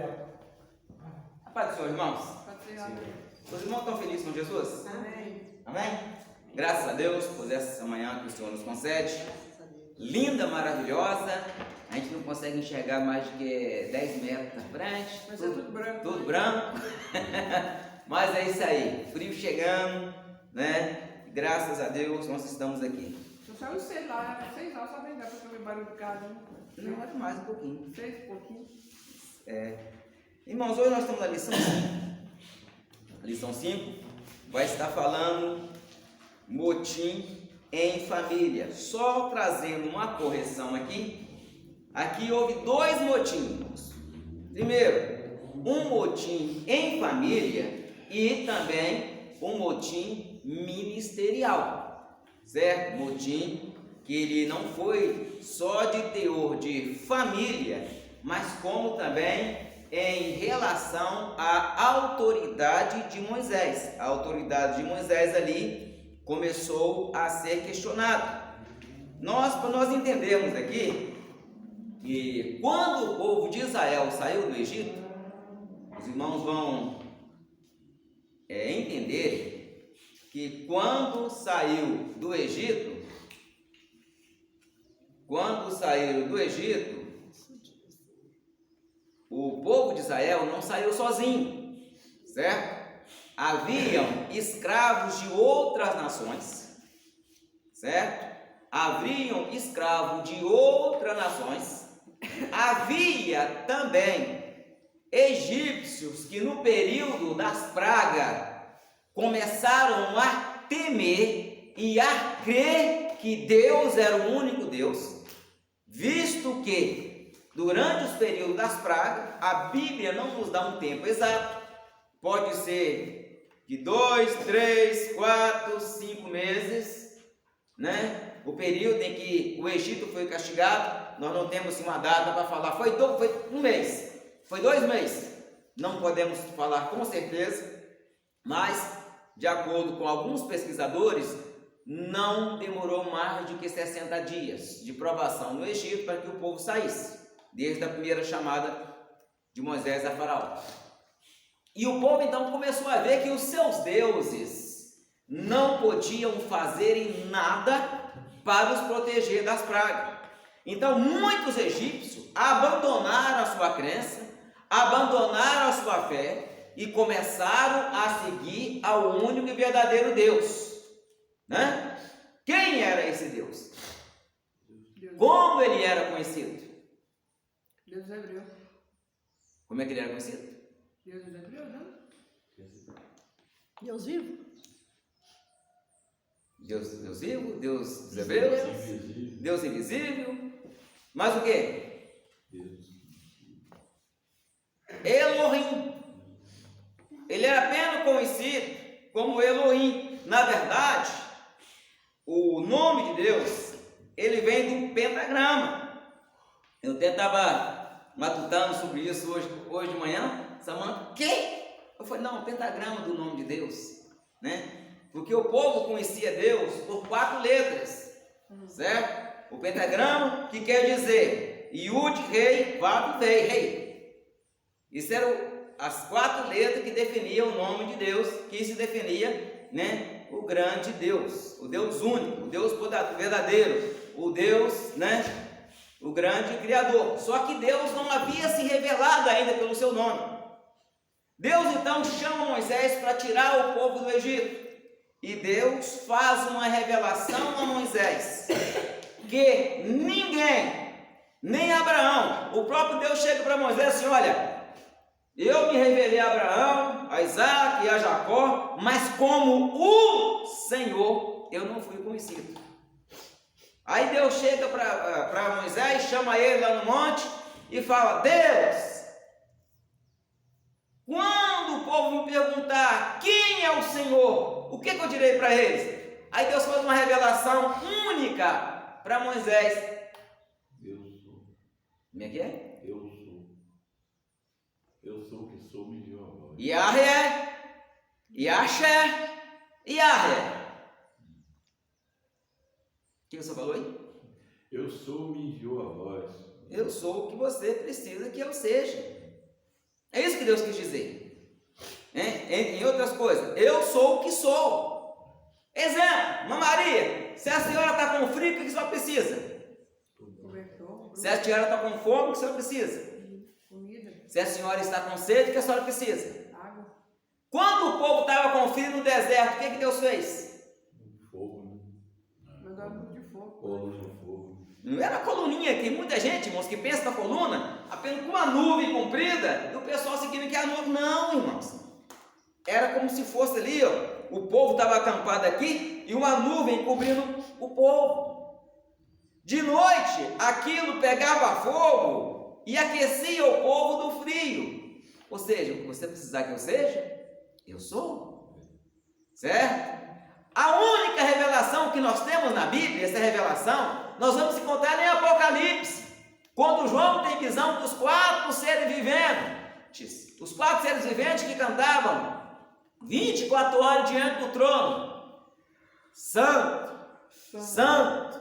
A paz do Senhor, irmãos. Sim. Os irmãos estão felizes com Jesus? Amém. Amém? Graças a Deus por essa manhã que o Senhor nos concede. Linda, maravilhosa. A gente não consegue enxergar mais do que 10 metros na frente. Mas é tudo branco. Tudo branco. Mas é isso aí. Frio chegando, né? Graças a Deus nós estamos aqui. Eu saiu cedo lá, era 6 horas, só vem cá para eu barulho de casa. Não, mais um pouquinho. 6 e pouquinho. Irmãos, hoje nós estamos na lição 5. A lição 5 vai estar falando motim em família. Só trazendo uma correção aqui. Aqui houve 2 motins. Primeiro, um motim em família e também um motim ministerial. Certo? Motim que ele não foi só de teor de família, mas como também em relação à autoridade de Moisés. A autoridade de Moisés ali começou a ser questionada. Para nós entendermos aqui que quando o povo de Israel saiu do Egito, os irmãos vão entender que quando saiu do Egito, o povo de Israel não saiu sozinho, certo? Haviam escravos de outras nações, certo? Haviam escravos de outras nações. Havia também egípcios que no período das pragas começaram a temer e a crer que Deus era o único Deus, visto que durante os períodos das pragas, a Bíblia não nos dá um tempo exato, pode ser de 2, 3, 4, 5 meses, né? O período em que o Egito foi castigado, nós não temos uma data para falar, foi 1 mês, foi 2 meses, não podemos falar com certeza, mas de acordo com alguns pesquisadores, não demorou mais de que 60 dias de provação no Egito para que o povo saísse, desde a primeira chamada de Moisés a Faraó. E o povo então começou a ver que os seus deuses não podiam fazer nada para os proteger das pragas. Então muitos egípcios abandonaram a sua crença, abandonaram a sua fé e começaram a seguir ao único e verdadeiro Deus, né? Quem era esse Deus? Como ele era conhecido? Deus hebreu. Como é que ele era conhecido? Deus hebreu, não? Deus vivo? Deus vivo, Deus dos hebreus, Deus invisível, mas o que? Elohim. Ele era apenas conhecido como Elohim. Na verdade, o nome de Deus, ele vem do pentagrama. Eu até estava matutando sobre isso hoje de manhã. Samanta, quê? Eu falei, não, o pentagrama do nome de Deus, né? Porque o povo conhecia Deus por 4 letras, certo? O pentagrama que quer dizer Yud, rei, Vav, rei. Isso eram as 4 letras que definiam o nome de Deus, que se definia, né? O grande Deus, o Deus único, o Deus verdadeiro, o Deus, né? O grande Criador. Só que Deus não havia se revelado ainda pelo seu nome. Deus então chama Moisés para tirar o povo do Egito. E Deus faz uma revelação a Moisés, que ninguém, nem Abraão, o próprio Deus chega para Moisés assim, olha, eu me revelei a Abraão, a Isaac e a Jacó, mas como o Senhor, eu não fui conhecido. Aí Deus chega para Moisés, chama ele lá no monte e fala, Deus, quando o povo me perguntar quem é o Senhor, o que eu direi para eles? Aí Deus faz uma revelação única para Moisés. Eu sou. Como é que é? Eu sou. Eu sou o que sou, me enviou a voz. Yahé, Yahshé, Yahé. O que você falou aí? Eu sou, me enviou a voz. Eu sou o que você precisa que eu seja. É isso que Deus quis dizer. Em outras coisas, eu sou o que sou. Exemplo, Irmã Maria, se a senhora está com frio, o que a senhora precisa? Cobertor, Se a senhora está com fome, o que a senhora precisa? comida, Se a senhora está com sede, o que a senhora precisa? água. Quando o povo estava com frio no deserto, o que Deus fez? Fogo, né? Mandar luz de fogo. Coluna de fogo. Não era coluninha, tem muita gente, irmãos, que pensa na coluna apenas com uma nuvem comprida e o pessoal seguindo que é a nuvem. Não, irmãos. Era como se fosse ali, ó, o povo estava acampado aqui e uma nuvem cobrindo o povo. De noite, aquilo pegava fogo e aquecia o povo do frio. Ou seja, o que você precisar que eu seja, eu sou. Certo? A única revelação que nós temos na Bíblia, essa revelação, nós vamos encontrar em Apocalipse, quando João tem visão dos 4 seres viventes, os 4 seres viventes que cantavam 24 horas diante do trono. Santo, Santo,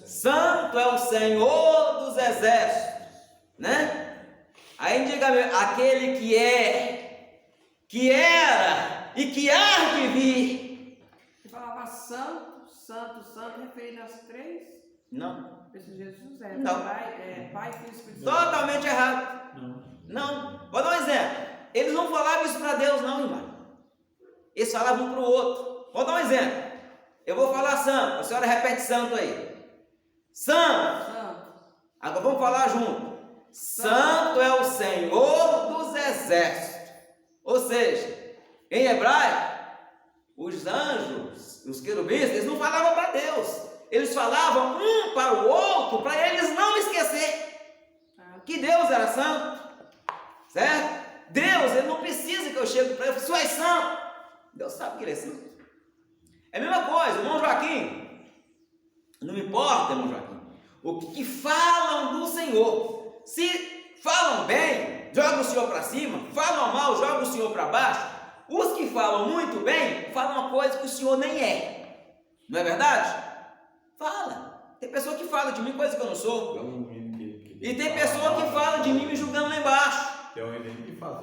Santo é o Senhor dos exércitos, né? Aí diga aquele que é, que era e que há de vir. Ele falava santo, santo, santo, referindo às 3. Não. Esse Jesus Não. Pai, Filho e Espírito Santo. Totalmente errado. Não. Vou dar um exemplo. Eles não falavam isso para Deus, não, irmão. Eles falavam um para o outro. Vou dar um exemplo. Eu vou falar santo. A senhora repete santo aí. Santo. Santo. Agora vamos falar junto. Santo é o Senhor dos exércitos. Ou seja, em hebraico, os anjos, os querubins, eles não falavam para Deus. Eles falavam um para o outro, para eles não esquecer que Deus era santo. Certo? Deus, ele não precisa que eu chegue para ele e fale, senhor é santo. Deus sabe que ele é santo. É a mesma coisa, irmão Joaquim. Não importa, irmão Joaquim, o que falam do Senhor. Se falam bem, joga o Senhor para cima. Falam mal, joga o Senhor para baixo. Os que falam muito bem, falam uma coisa que o Senhor nem é. Não é verdade? Fala. Tem pessoa que fala de mim coisa que eu não sou. E tem pessoa que fala de mim me julgando lá embaixo. Tem um menino que fala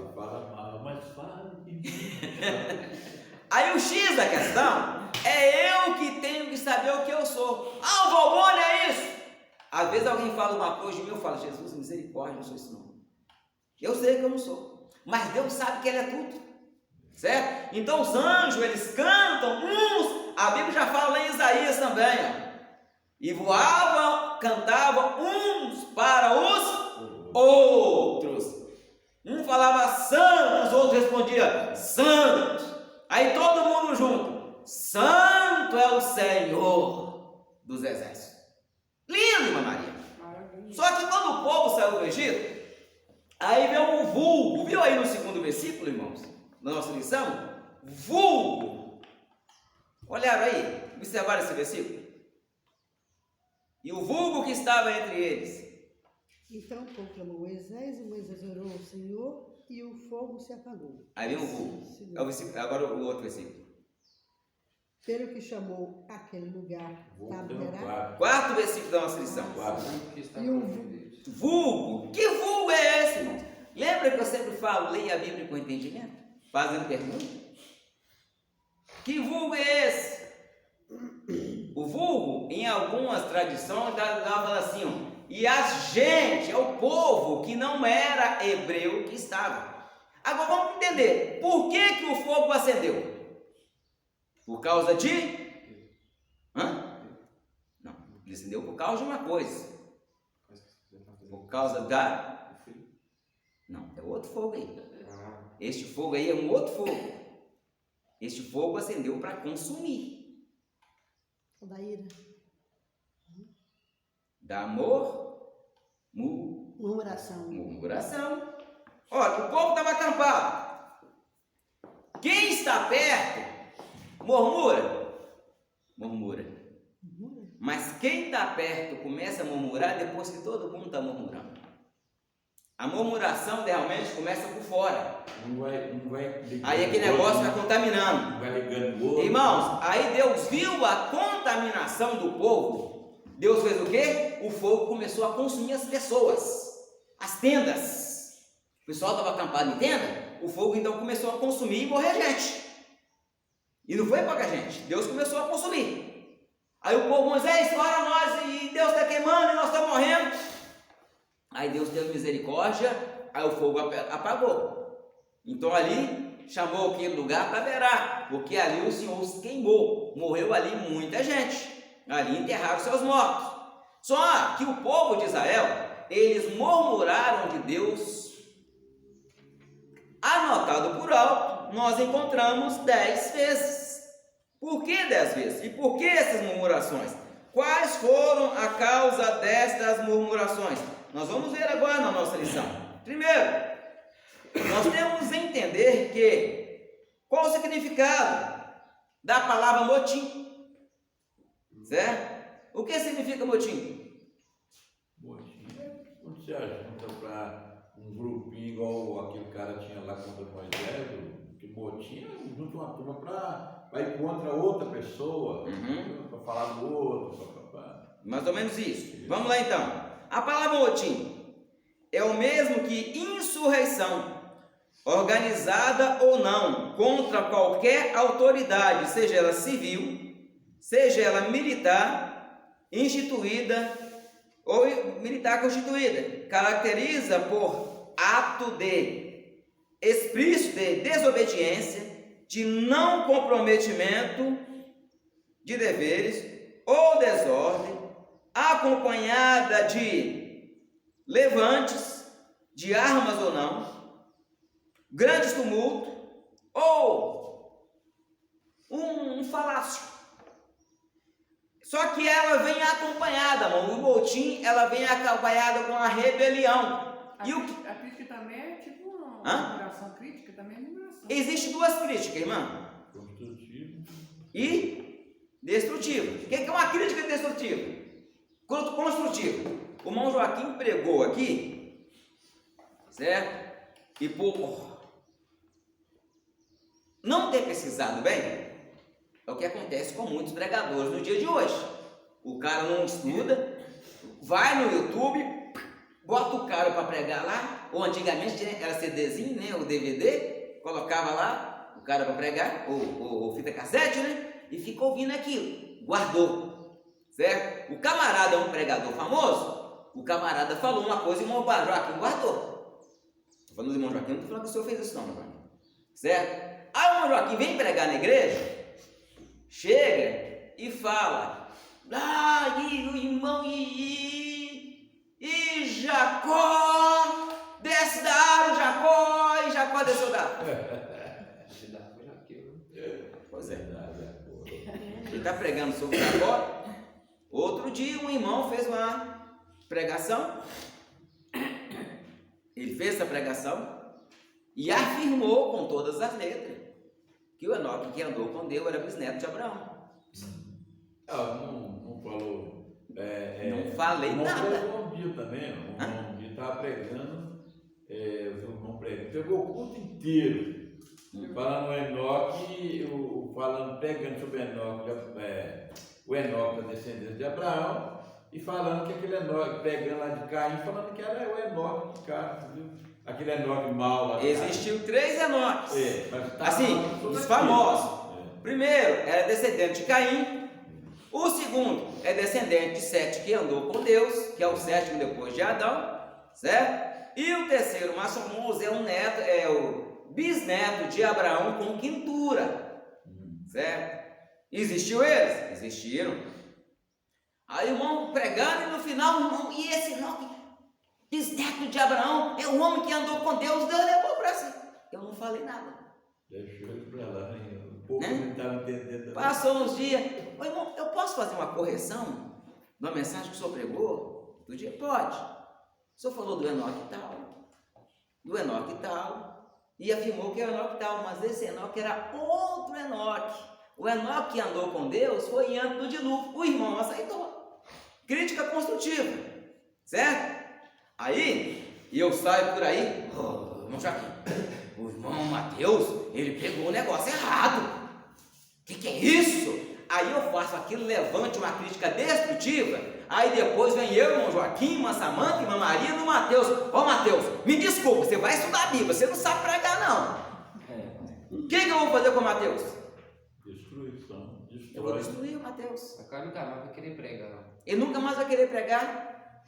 mal, mas fala de mim. Aí o X da questão é eu que tenho que saber o que eu sou. Ah, o Valmônio é isso. Às vezes alguém fala uma coisa de mim, eu falo, Jesus, misericórdia, não sou isso não. Eu sei que eu não sou, mas Deus sabe que Ele é tudo. Certo? Então os anjos, eles cantam uns, a Bíblia já fala lá em Isaías também, ó. E voavam, cantavam uns para os outros. Um falava santo, os outros respondiam santo. Aí todo mundo junto. Santo é o Senhor dos exércitos. Lindo, irmã Maria. Maravilha. Só que quando o povo saiu do Egito, aí veio um vulgo. Viu aí no 2º versículo, irmãos? Na nossa lição? Vulgo. Olharam aí? Observaram esse versículo? E o vulgo que estava entre eles. Então proclamou Moisés, e Moisés orou ao Senhor, e o fogo se apagou. Aí vem o vulgo. É o versículo, agora o outro versículo. Pelo que chamou aquele lugar Taberá. 4º versículo da nossa lição. E o Vulgo. Que vulgo é esse, irmão? Lembra que eu sempre falo, leia a Bíblia com entendimento? Fazendo pergunta. Que vulgo é esse? O vulgo, em algumas tradições, dava assim, ó. E a gente, é o povo que não era hebreu que estava. Agora vamos entender, por que o fogo acendeu? Por causa de? Não, ele acendeu por causa de uma coisa. Por causa da? Não, é outro fogo aí. Este fogo aí é um outro fogo. Este fogo acendeu para consumir. da ira. Da Murmuração. murmuração. Olha, o povo estava acampado. Quem está perto, murmura. Mas quem está perto começa a murmurar depois que todo mundo está murmurando. A murmuração realmente começa por fora. Aí aquele negócio vai contaminando. Vai ligando o outro. Irmãos, aí Deus viu a contaminação do povo. Deus fez o quê? O fogo começou a consumir as pessoas, as tendas. pessoal estava acampado em tenda, o fogo então começou a consumir e morrer gente. E não foi pouca gente, Deus começou a consumir. Aí o povo, Moisés, ora nós, e Deus está queimando e nós estamos morrendo. Aí Deus teve misericórdia, aí o fogo apagou. Então ali chamou aquele lugar para Berá, porque ali o Senhor se queimou, morreu ali muita gente, ali enterraram seus mortos. Só que o povo de Israel, eles murmuraram de Deus. Anotado por alto, nós encontramos 10 vezes. Por que 10 vezes? E por que essas murmurações? Quais foram a causa destas murmurações? Nós vamos ver agora na nossa lição. Primeiro, nós temos que entender que qual o significado da palavra motim, certo? O que significa motim? Motim é quando você junta para um grupinho igual aquele cara tinha lá contra Moisés, que motim é junta uma turma para ir contra outra pessoa, para falar do outro. Mais ou menos isso. Vamos lá então. A palavra motim é o mesmo que insurreição, organizada ou não, contra qualquer autoridade, seja ela civil, seja ela militar, instituída ou militar constituída. Caracteriza por ato de explícito de desobediência, de não comprometimento de deveres ou desordem, acompanhada de levantes de armas ou não, grandes tumultos ou um falácio. Só que ela vem acompanhada, o motim, ela vem acompanhada com a rebelião. A crítica também é tipo uma murmuração crítica, também é murmuração. Existe duas críticas, irmã. Construtivo E destrutiva. O que é uma crítica destrutiva? Construtiva. O irmão Joaquim pregou aqui, certo? E por não ter pesquisado bem, é o que acontece com muitos pregadores no dia de hoje. O cara não estuda, vai no YouTube, bota o cara para pregar lá, ou antigamente era CDzinho, né? O DVD, colocava lá o cara para pregar, ou fita cassete, né? E ficou ouvindo aquilo, guardou, certo? O camarada é um pregador famoso, o camarada falou uma coisa e o irmão Joaquim guardou. Estou falando do irmão Joaquim, não estou falando que o senhor fez isso não, irmão Joaquim, certo? Aí o irmão Joaquim vem pregar na igreja, chega e fala, e o irmão e Jacó, desce da árvore Jacó, e Jacó desceu da árvore. Pois é. Ele está pregando sobre Jacó. Outro dia um irmão fez uma pregação, ele fez essa pregação e afirmou com todas as letras que o Enoque que andou com Deus era bisneto de Abraão. Não falou. Não falei nada. O irmão Dio também, o irmão Dio estava pregando, o irmão pregando, pegou o culto inteiro, falando Enoque, pregando sobre Enoque, o Enoque da descendência de Abraão, e falando que aquele Enoque, pegando lá de Caim, falando que era o Enoque de Caim, entendeu? Aquele Enoque mau lá. Existiu 3 Enoques, mas assim, os famosos. Primeiro era descendente de Caim, o segundo é descendente de Sete, que andou com Deus, que é o 7º depois de Adão, certo? E o terceiro mais famoso é o bisneto de Abraão com quintura, certo? Existiu eles? Existiram. Aí o irmão pregando e no final o irmão, e esse Enoque, bisneto de Abraão, é o homem que andou com Deus, Deus levou para si. Eu não falei nada. Deixou ele para lá, um pouco não estava entendendo. Passou uns dias, ô irmão, eu posso fazer uma correção da mensagem que o senhor pregou? Do dia? Pode. O senhor falou do Enoque tal, e afirmou que é o Enoque tal, mas esse Enoque era outro Enoque. O Enoque que andou com Deus foi antes do dilúvio. O irmão aceitou. Crítica construtiva, certo? Aí, eu saio por aí, irmão Joaquim, o irmão Mateus, ele pegou o negócio errado. Que é isso? Aí eu faço aquilo, levante uma crítica destrutiva, aí depois vem eu, irmão Joaquim, irmã Samanta, irmã Maria, do Mateus. Ó Mateus, me desculpa, você vai estudar a Bíblia, você não sabe pregar não. O que eu vou fazer com o Mateus? Destruição. Eu vou destruir o Mateus. O cara nunca mais vai querer pregar. Ele nunca mais vai querer pregar.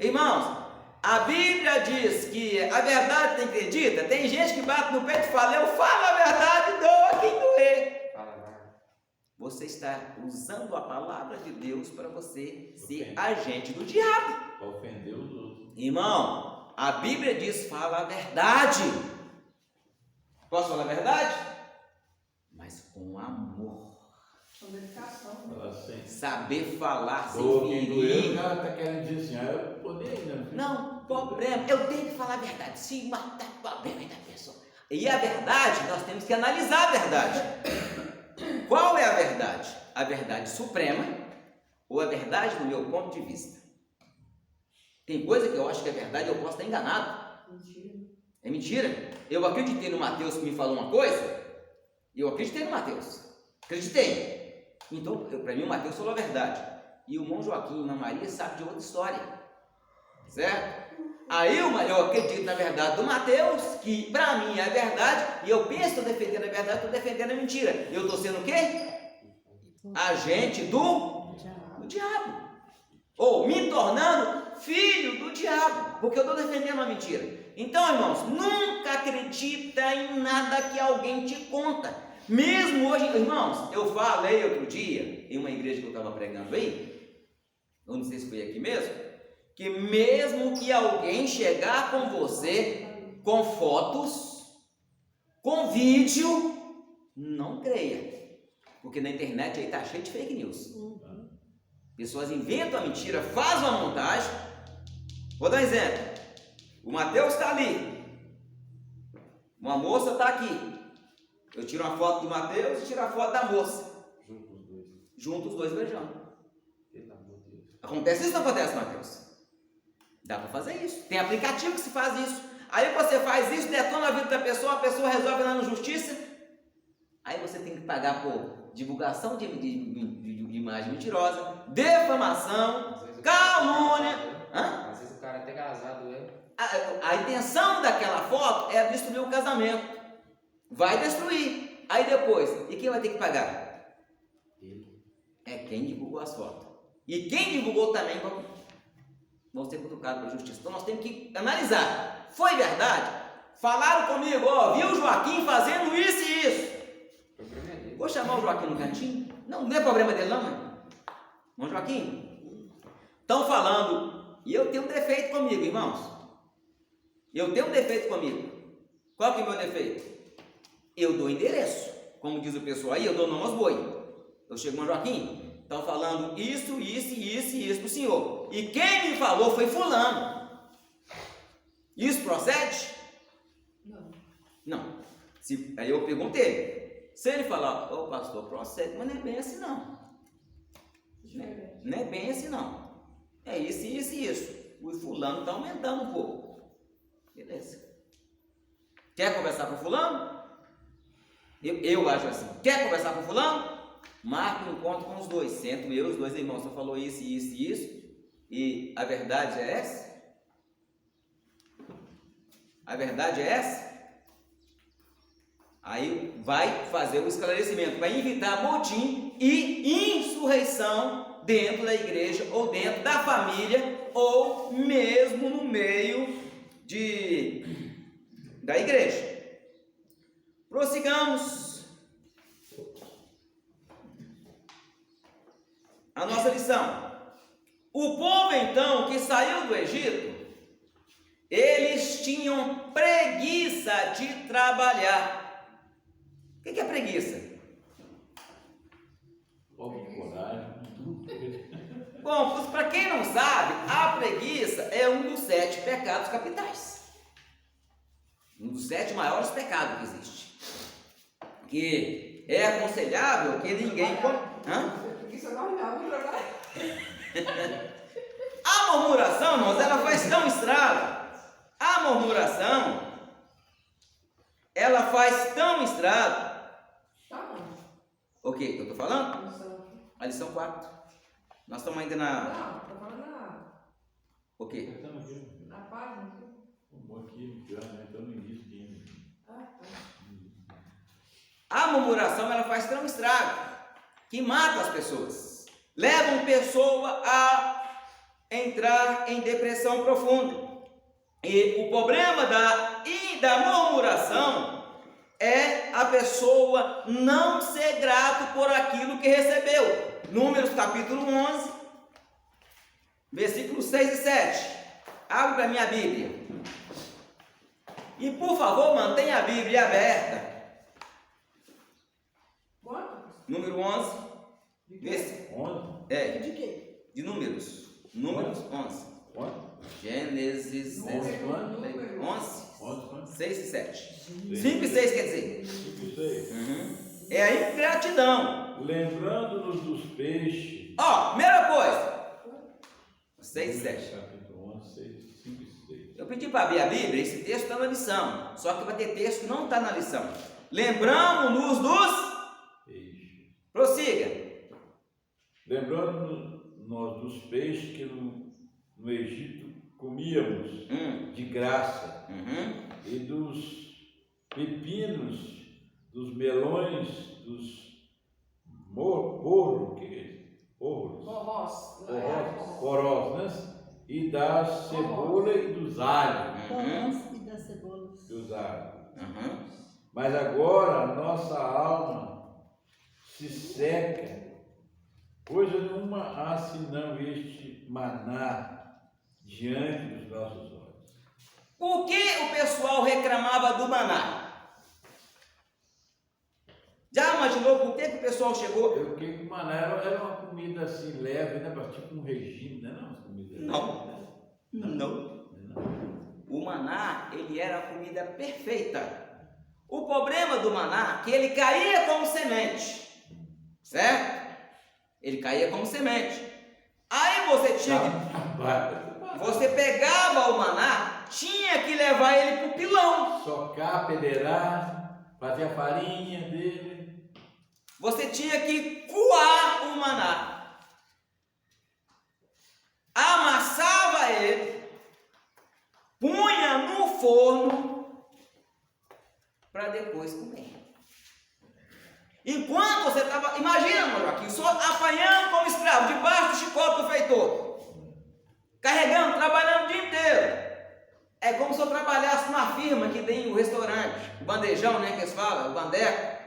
Irmãos, a Bíblia diz que a verdade tem credita. Tem gente que bate no peito e fala, eu falo a verdade, doa quem doer. Fala lá. Você está usando a palavra de Deus para você ser agente do diabo. Para ofender os outros. Irmão, a Bíblia diz, fala a verdade. Posso falar a verdade? Mas com amor. Com dedicação. Fala assim. Saber falar sem Ou quem doeu, ferir. o cara está querendo dizer assim, eu poder ainda. Não, problema. Eu tenho que falar a verdade. Se matar, problema da pessoa. E a verdade, nós temos que analisar a verdade. Qual é a verdade? A verdade suprema ou a verdade do meu ponto de vista? Tem coisa que eu acho que é verdade e eu posso estar enganado. Mentira. É mentira. Eu acreditei no Mateus que me falou uma coisa. Eu acreditei no Mateus. Acreditei. Então, para mim, o Mateus falou a verdade. E o irmão Joaquim e a irmã Maria sabem de outra história. Certo? Aí eu acredito na verdade do Mateus, que para mim é verdade, e eu penso que estou defendendo a verdade, estou defendendo a mentira. Eu estou sendo o quê? Agente do diabo. Ou me tornando filho do diabo, porque eu estou defendendo a mentira. Então, irmãos, nunca acredita em nada que alguém te conta. Mesmo hoje, irmãos, eu falei outro dia, em uma igreja que eu estava pregando aí, eu não sei se foi aqui mesmo, que mesmo que alguém chegar com você com fotos, com vídeo, não creia, porque na internet aí está cheio de fake news. Pessoas inventam a mentira, fazem uma montagem. Vou dar um exemplo. O Mateus está ali, uma moça está aqui. Eu tiro uma foto do Mateus e tiro a foto da moça. Junto os dois beijando. Pelo amor de Deus. Acontece isso ou não acontece, Mateus? Dá para fazer isso. Tem aplicativo que se faz isso. Aí você faz isso, detona a vida da pessoa, a pessoa resolve lá na justiça. Aí você tem que pagar por divulgação de imagem mentirosa, defamação, calúnia. Às vezes o cara até casado é. A intenção daquela foto é destruir o casamento. Vai destruir. Aí depois, e quem vai ter que pagar? Ele. É quem divulgou as fotos. E quem divulgou também vão ser cutucados pela justiça. Então nós temos que analisar. Foi verdade? Falaram comigo, ó, viu o Joaquim fazendo isso e isso. O problema é dele. Vou chamar o Joaquim no cantinho? Não é problema dele não, mãe. Irmão Joaquim, estão falando, e eu tenho um defeito comigo, irmãos. Eu tenho um defeito comigo. Qual que é o meu defeito? Eu dou endereço. Como diz o pessoal aí, eu dou nome aos boi. Eu chego, irmão Joaquim, estão falando isso, isso e isso e isso para o senhor. E quem me falou foi fulano. Isso procede? Não. Não. Aí eu perguntei. Se ele falar, ô pastor, procede, mas não é bem assim não. Não é bem assim não. É isso, isso e isso. O fulano está aumentando um pouco. Beleza. Quer conversar com o fulano? Eu acho assim. Quer conversar com o fulano? Marca um encontro com os dois. Sento eu, os dois irmãos. Só falou isso e isso e isso. E a verdade é essa? A verdade é essa? Aí vai fazer o esclarecimento, vai evitar motim e insurreição dentro da igreja, ou dentro da família, ou mesmo no meio da igreja. Prossigamos a nossa lição. O povo então que saiu do Egito, eles tinham preguiça de trabalhar. O que é preguiça? Falta de coragem. Bom, para quem não sabe, a preguiça é um dos 7 pecados capitais. Um dos 7 maiores pecados que existe. Que é aconselhável que ninguém... Preguiça não, trabalho. A murmuração, irmãos, ela faz tão estrago. A murmuração, ela faz tão estrago. Tá bom. O que eu estou falando? Não são A lição 4. Nós estamos ainda na... Não, tô falando O quê? Estamos aqui. na página aqui. Aqui, já, né? Então no início ainda. Ah, tá. A murmuração, ela faz tão estrago que mata as pessoas. Levam pessoa a entrar em depressão profunda. E o problema da murmuração é a pessoa não ser grato por aquilo que recebeu. Números capítulo 11, versículos 6 e 7. Abre para mim a Bíblia. E por favor, mantenha a Bíblia aberta. Quanto? Número 11. De quê? Vê 11? De quê? de Números. Números 11. Quanto? Gênesis 11, Número. 11 quanto? 6 e 7. 5 Gente. e 6 quer dizer. Isso aí. É a ingratidão. Lembrando-nos dos peixes. Ó, primeira coisa. 6 e 7. Capítulo 11, 6, 5 e 6. Eu pedi para abrir a Bíblia, esse texto está na lição. Só que vai ter texto que não está na lição. Lembramos-nos dos... Peixe. Prossiga. Lembrando-nos dos peixes que no Egito comíamos de graça, e dos pepinos, dos melões, dos porros, porós, né? E da cebola e dos alhos. Pães e das cebolas. Dos alhos. Mas agora nossa alma se seca, coisa nenhuma há senão este maná diante dos nossos olhos. Por que o pessoal reclamava do maná? Já imaginou por que o pessoal chegou? Eu creio que o maná era uma comida assim leve, né? Tipo um regime, né? Não, comida Não. O maná, ele era a comida perfeita. O problema do maná é que ele caía como semente, certo? Ele caía como semente. Aí você tinha que... Você pegava o maná, tinha que levar ele para o pilão. Socar, peneirar, fazer a farinha dele. Você tinha que coar o maná. Amassava ele, punha no forno para depois comer. Enquanto você estava, imagina, meu Joaquim, só apanhando como escravo, debaixo do chicote do feitor, carregando, trabalhando o dia inteiro. É como se eu trabalhasse numa firma que tem o restaurante, o bandejão, né, que eles falam, o bandeco,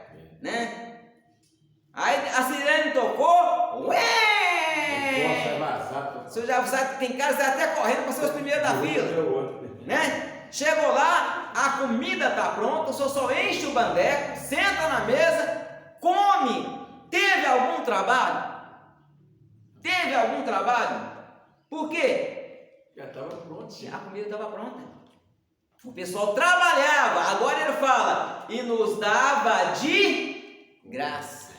né? Aí a sirene tocou, ué! Você já sabe que tem cara que até correndo para ser os primeiros da fila, né? Chegou lá, a comida está pronta, o senhor só enche o bandeco, senta na mesa, come. Teve algum trabalho? Teve algum trabalho? Por quê? Já estava pronto. A comida estava pronta. O pessoal trabalhava, agora ele fala, e nos dava de graça.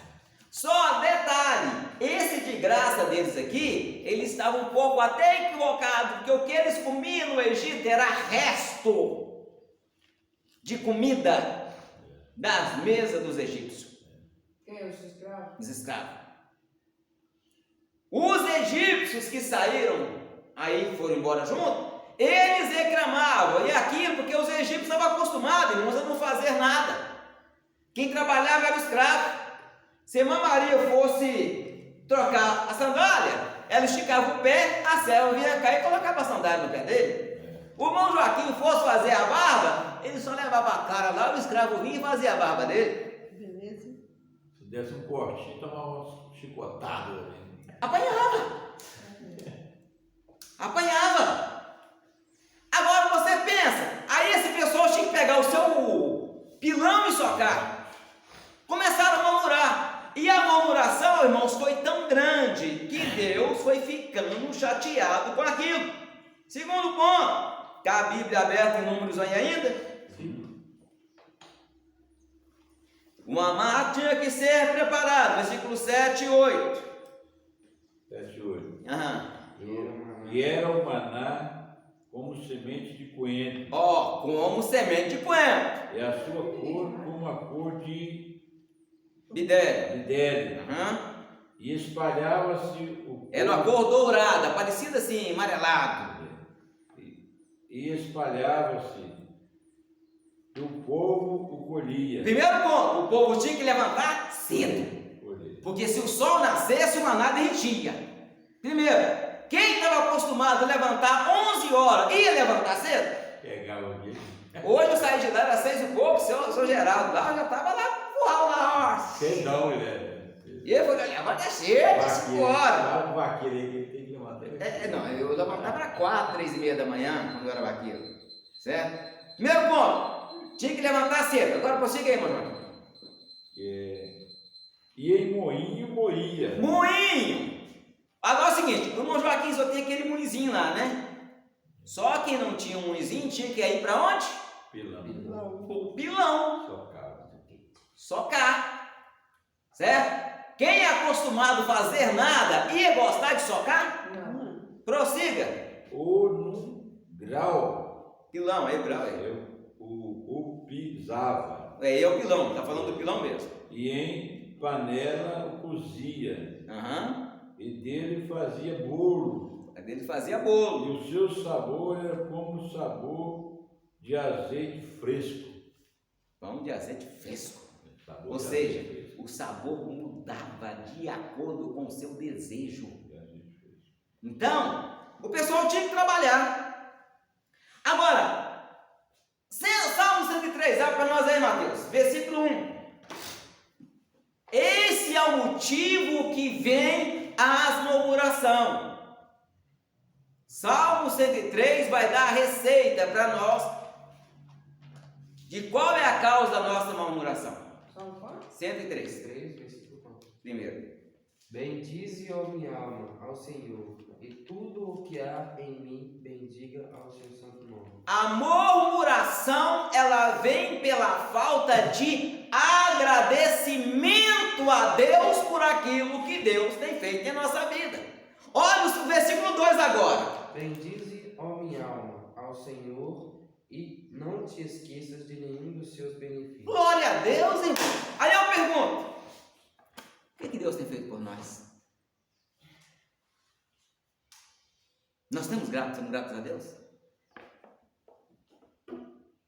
Só detalhe, esse de graça deles aqui, eles estavam um pouco até equivocados, porque o que eles comiam no Egito era resto de comida das mesas dos egípcios. Quem é os escravos? Os escravos. Os egípcios que saíram, aí foram embora junto, eles reclamavam, e aquilo porque os egípcios estavam acostumados, irmãos, a não fazer nada. Quem trabalhava era o escravo. Se a irmã Maria fosse trocar a sandália, ela esticava o pé, a serva vinha cá e colocava a sandália no pé dele. O irmão Joaquim fosse fazer a barba, ele só levava a cara lá, o escravo vinha e fazia a barba dele. Beleza? Se desse um corte, tomava uma chicotada ali. Apanhava. Agora você pensa, aí esse pessoal tinha que pegar o seu pilão e socar. Começaram a murmurar. E a murmuração, irmãos, foi tão grande que Deus foi ficando chateado com aquilo. Segundo ponto, está a Bíblia aberta em Números aí ainda? Sim. O maná tinha que ser preparado, versículo 7 e 8. 7 e 8. Aham. E era o maná como semente de coentro. Ó, como semente de coentro. E a sua cor como a cor de Bidério. bidério. Aham. E espalhava-se o Era uma cor dourada, parecida assim, amarelado. E espalhava-se. E o povo o colhia. Primeiro ponto, o povo tinha que levantar cedo. Porque se o sol nascesse, o maná derretia. Primeiro, quem estava acostumado a levantar 11 horas, ia levantar cedo? Pegava aqui. Hoje eu saí de lá, era 6 e pouco, seu Geraldo lá, eu já estava lá, uau, lá, ó. Perdão, ele E ele falou, levanta cedo, 5 horas. O vaqueiro aí que ele tem que levantar. Não, eu levantava para 4, 3 e meia da manhã, quando eu era vaqueiro. Certo? Primeiro ponto, tinha que levantar cedo. Agora prossiga aí, mano. E em moinho moía. Moinho! Agora é o seguinte, o irmão Joaquim só tem aquele moinzinho lá, né? Só quem não tinha um moinzinho tinha que ir para onde? Pilão. O pilão. Socava. Socar. Certo? Quem é acostumado a fazer nada ia gostar de socar? Não. Prossiga. Ou num grau. Pilão, aí o grau aí. O pisava. É o pilão, tá falando do pilão mesmo. E em panela o cozia. Aham. E dele fazia bolo. Ele fazia bolo. E o seu sabor era como o sabor de azeite fresco. Pão de azeite fresco. Sabor Ou de seja, azeite fresco. o sabor mudava de acordo com o seu desejo. Então, o pessoal tinha que trabalhar. Agora, Salmo 103, abre para nós aí, Mateus, versículo 1. Esse é o motivo que vem as murmuração. Salmo 103 vai dar a receita para nós de qual é a causa da nossa murmuração. São quantos? 103. 3, versículo 4. Primeiro. Bendize, ó minha alma, ao Senhor, e tudo o que há em mim, bendiga ao seu santo nome. A murmuração, ela vem pela falta de agradecimento a Deus por aquilo que Deus tem feito em nossa vida. Olha o versículo 2 agora. Bendize, ó minha alma, ao Senhor, e não te esqueças de nenhum dos seus benefícios. Glória a Deus, irmão. Aí eu pergunto, o que Deus tem feito por nós? Nós somos gratos a Deus?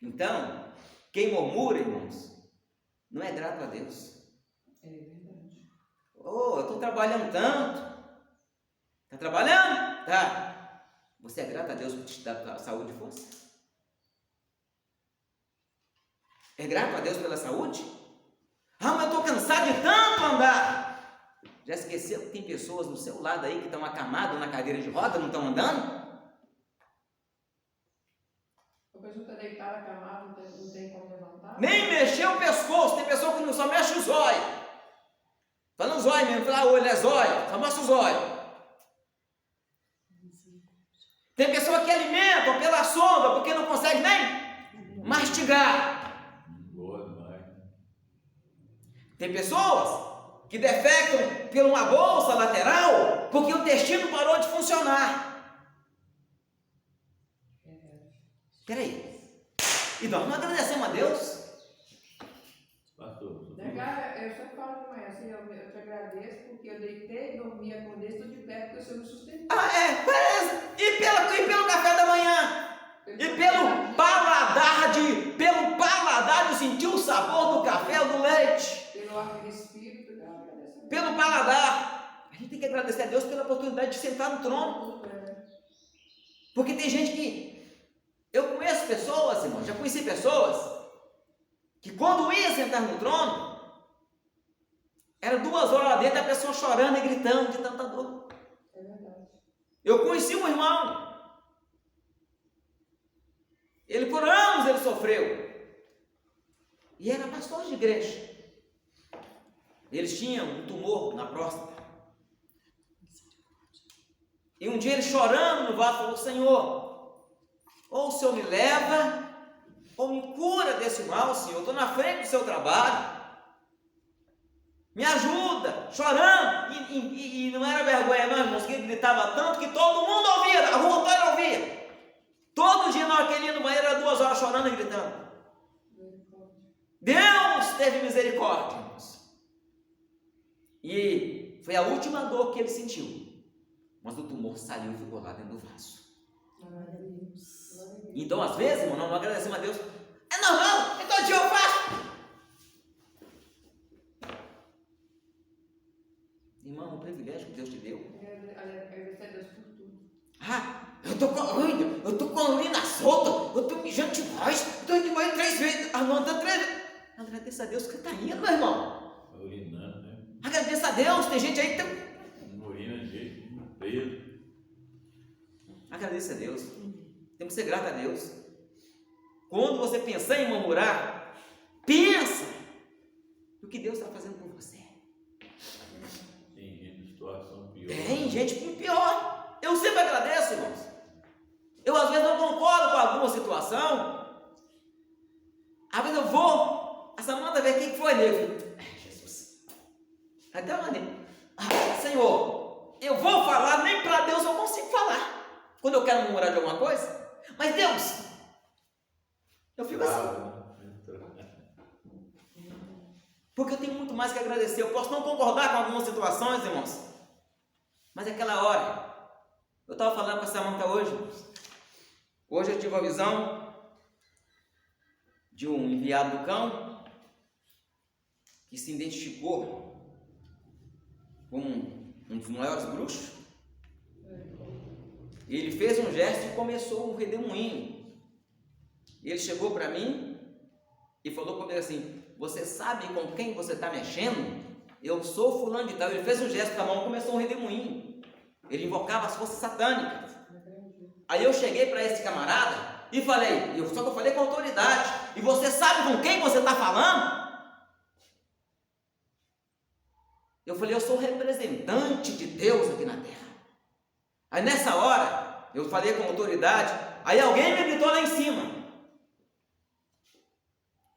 Então, quem murmura, irmãos, não é grato a Deus. É verdade. Oh, eu estou trabalhando tanto. Está trabalhando? Tá. Você é grato a Deus por te dar saúde e força? É grato a Deus pela saúde? Ah, mas eu estou cansado de tanto andar. Já esqueceu que tem pessoas do seu lado aí que estão acamadas na cadeira de roda, não estão andando? A pessoa está deitada, acamada, não tem como levantar. Nem mexer o pescoço. Tem pessoa que não só mexe o zóio. Fala no zóio mesmo, fala olho, é zóio, só mostra o zóio. Tem pessoa que alimentam pela sonda, porque não consegue nem mastigar. Boa demais. Tem pessoas que defecam por uma bolsa lateral, porque o intestino parou de funcionar. Espera aí. E nós não agradecemos a Deus? Pastor. Eu sempre falo de manhã assim, eu te agradeço porque eu deitei, dormi, acordei, estou de pé porque o Senhor me sustentou. Ah, é, beleza. E pelo café da manhã? E pelo paladar de sentir o sabor do café ou do leite? Pelo ar que respiro, eu agradeço. Pelo paladar. A gente tem que agradecer a Deus pela oportunidade de sentar no trono. Porque tem gente que... Eu conheço pessoas, irmão, já conheci pessoas que quando ia sentar no trono, era 2 horas lá dentro, a pessoa chorando e gritando de tanta dor. É verdade. Eu conheci um irmão, ele por anos ele sofreu, e era pastor de igreja. Eles tinham um tumor na próstata, e um dia ele chorando no vaso falou: Senhor, ou o Senhor me leva, ou me cura desse mal, Senhor, eu estou na frente do seu trabalho, me ajuda, chorando, e não era vergonha não, irmãos, que ele gritava tanto que todo mundo ouvia, a rua toda ouvia. Todo dia na hora que ele ia no banheiro era 2 horas chorando e gritando. Deus teve misericórdia, irmãos. E Foi a última dor que ele sentiu. Mas o tumor saiu e ficou lá dentro do vaso. Glória a Deus. Glória a Deus. Então, às vezes, irmão, nós não agradecemos a Deus. É normal, é todo dia eu faço. Irmão, é um privilégio que Deus te deu. Agradecer a Deus por tudo. Eu tô com a urina solta, eu tô mijando demais, eu tô indo banho 3 vezes, andando 3 vezes. Agradeça a Deus que tá indo, meu irmão. Urinando, né? Agradeça a Deus, tem gente aí que Não urina de jeito nenhum, preso. Agradeça a Deus. Temos que ser grato a Deus. Quando você pensar em murmurar, pensa no que Deus está fazendo por você. Tem gente em situação pior. Tem gente muito pior. Eu sempre agradeço, irmãos. Eu às vezes não concordo com alguma situação. Às vezes eu vou, a Samanta vê quem foi nele. Jesus. Até uma Senhor, eu vou falar, nem para Deus eu consigo falar. Quando eu quero murmurar de alguma coisa. Mas Deus, eu fico assim. Porque eu tenho muito mais que agradecer. Eu posso não concordar com algumas situações, irmãos. Mas aquela hora, eu estava falando com a Samanta hoje, irmãos. Hoje eu tive a visão de um enviado do cão que se identificou como um dos maiores bruxos. Ele fez um gesto e começou um redemoinho. Ele chegou para mim e falou comigo assim: você sabe com quem você está mexendo? Eu sou fulano de tal. Ele fez um gesto com a mão e começou um redemoinho. Ele invocava as forças satânicas. Aí eu cheguei para esse camarada e falei, só que eu falei com autoridade: e você sabe com quem você está falando? Eu falei: eu sou representante de Deus aqui na terra. Aí nessa hora, eu falei com autoridade, aí alguém me gritou lá em cima: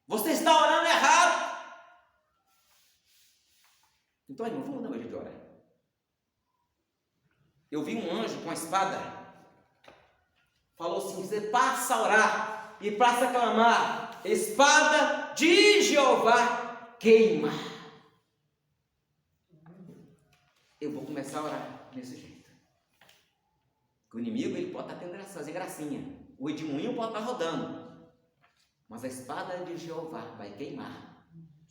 você está orando errado. Então, irmão, vamos dar uma jeito de orar. Eu vi um anjo com a espada, falou assim: você passa a orar e passa a clamar, espada de Jeová queima. Eu vou começar a orar desse jeito. O inimigo, ele pode estar tendo fazer gracinha, o edimoinho pode estar rodando, mas a espada de Jeová vai queimar.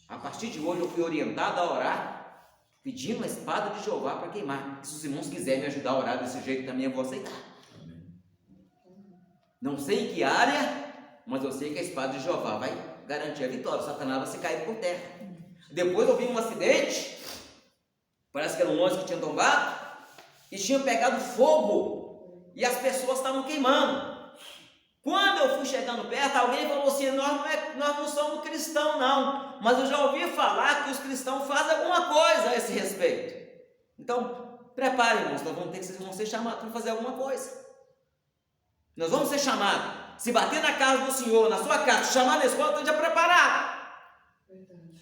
A partir de hoje eu fui orientado a orar pedindo a espada de Jeová para queimar. Se os irmãos quiserem me ajudar a orar desse jeito também, eu vou aceitar. Não sei em que área, mas eu sei que a espada de Jeová vai garantir a vitória. Satanás vai se cair por terra. Depois eu vi um acidente, parece que era um ônibus que tinha tombado e tinha pegado fogo e as pessoas estavam queimando. Quando eu fui chegando perto, alguém falou assim: nós não somos cristãos não, mas eu já ouvi falar que os cristãos fazem alguma coisa a esse respeito. Então, prepare, irmãos, nós vamos ser chamados para fazer alguma coisa. Nós vamos ser chamados. Se bater na casa do Senhor, na sua casa, chamar na escola, esteja preparado.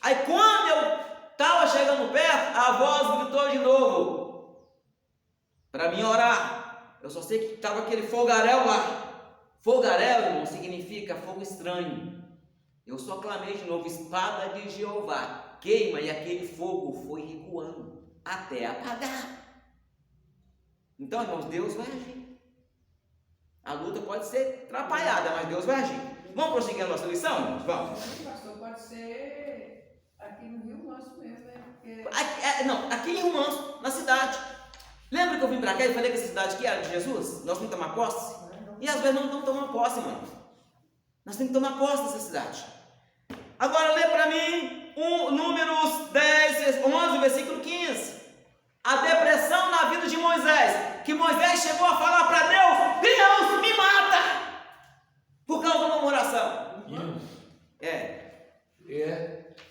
Aí quando eu estava chegando perto, a voz gritou de novo para mim orar. Eu só sei que estava aquele fogaréu lá. Fogaréu, irmão, significa fogo estranho. Eu só clamei de novo: espada de Jeová queima, e aquele fogo foi recuando até apagar. Então, irmãos, Deus vai agir. A luta pode ser atrapalhada, mas Deus vai agir. Vamos prosseguir a nossa lição, irmãos? Vamos. Pastor, pode ser aqui no Rio Manso mesmo, né? Porque... Aqui em Rio Manso, na cidade. Lembra que eu vim para cá e falei que essa cidade aqui era de Jesus? Nós temos que tomar posse? E às vezes não estamos tomando posse, irmão. Nós temos que tomar posse dessa cidade. Agora lê para mim Números 10, 11, versículo 15. A depressão na vida de Moisés, que Moisés chegou a falar para Deus: Deus, me mata, por causa de uma oração.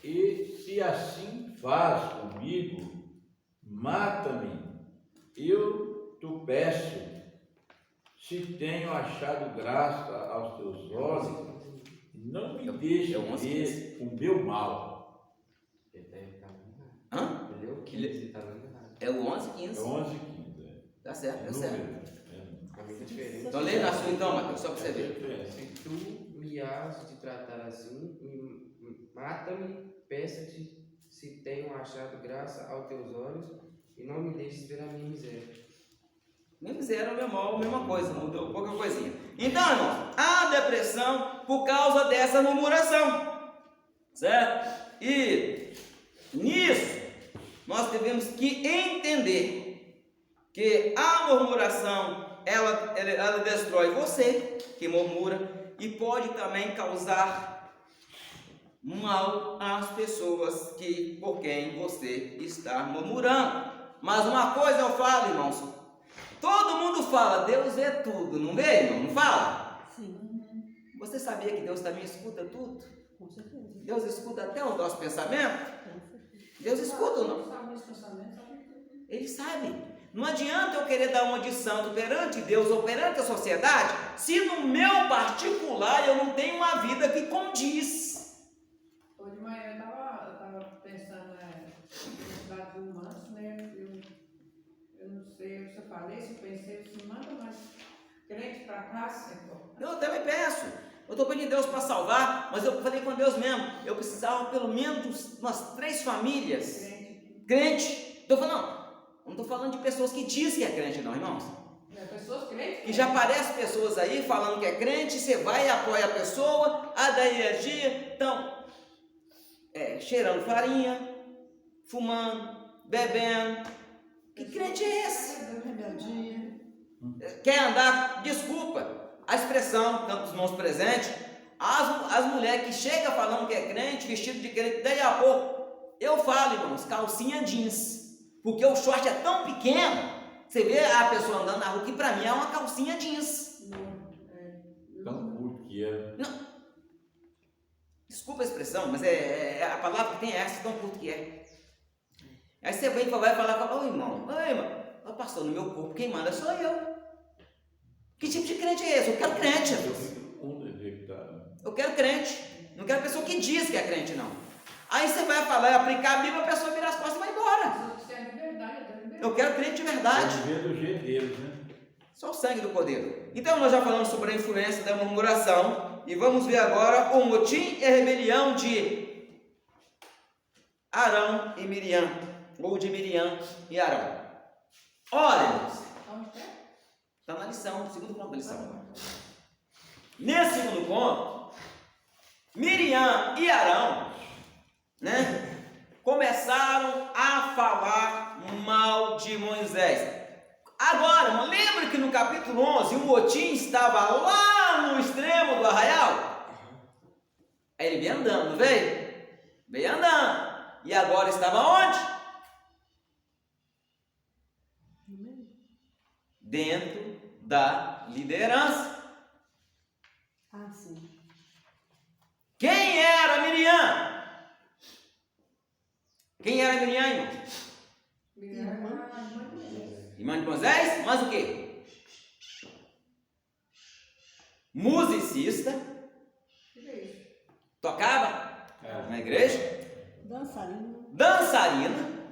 E se assim faz comigo, mata-me, eu te peço, se tenho achado graça aos teus olhos, não me deixe ver o meu mal. Ele deve estar errado. Hã? Ele é o 15, está errado. É o 11, 15. É 11 e 15. Tá certo, tá certo. A muita diferença. Então lê na sua então, Mateus, só para você ver. Se tu me has de tratar assim, mata-me, peça-te se tenho achado graça aos teus olhos, e não me deixes ver a minha miséria. Nem fizeram a mesma coisa, mudou pouca coisinha. Então, irmão, há depressão por causa dessa murmuração, certo? E nisso nós devemos que entender que a murmuração ela destrói você que murmura e pode também causar mal às pessoas por quem você está murmurando. Mas uma coisa eu falo, irmãos. Todo mundo fala, Deus vê tudo, não vê, irmão? Não fala? Sim, Você sabia que Deus também escuta tudo? com certeza. Deus escuta até os nossos pensamentos? Com certeza. Deus escuta ou não? Sabe esse pensamento, sabe tudo. Ele sabe. Não adianta eu querer dar uma de santo perante Deus ou perante a sociedade, se no meu particular eu não tenho uma vida que condiz. Hoje de manhã eu tava pensando nos dados humanos, né? Eu não sei se eu falei, se eu pensei, se manda mais crente para cá, Senhor. Eu também peço. Eu estou pedindo Deus para salvar, mas eu falei com Deus mesmo. Eu precisava pelo menos umas 3 famílias. Crente. Estou falando, não estou falando de pessoas que dizem que é crente, não, irmãos. Pessoas crentes. E já aparecem pessoas aí falando que é crente, você vai e apoia a pessoa, a da energia, então, cheirando farinha, fumando, bebendo. Que crente é esse? Rebeldia. Quer andar, desculpa a expressão, tanto os irmãos presentes, as mulheres que chegam falando que é crente, vestido de crente, daí a pouco, eu falo, irmãos, calcinha jeans, porque o short é tão pequeno, você vê a pessoa andando na rua, que para mim é uma calcinha jeans. Tão curto que é. Não. Desculpa a expressão, mas a palavra que tem é essa, tão curto que é. Aí você vai falar com o irmão, ô pastor, no meu corpo quem manda sou eu. Que tipo de crente é esse? Eu quero crente. Eu quero crente. Não quero pessoa que diz que é crente, não. Aí você vai falar e aplicar a Bíblia, a pessoa vira as costas e vai embora. Eu quero crente de verdade. Viver do jeito deles, né? Só o sangue do Cordeiro. Então nós já falamos sobre a influência da murmuração. E vamos ver agora o motim e a rebelião de Arão e Miriam. Ou de Miriam e Arão. Olha, está na lição, no segundo ponto da lição. Nesse segundo ponto, Miriam e Arão, começaram a falar mal de Moisés. Agora, lembra que no capítulo 11 o motim estava lá no extremo do arraial? Aí ele veio andando, não veio? Veio andando. E agora estava onde? Dentro da liderança. Ah, sim. Quem era Miriam? Quem era Miriam, irmão? Irmã de Moisés? Mas o quê? Musicista. Tocava na igreja. Dançarina.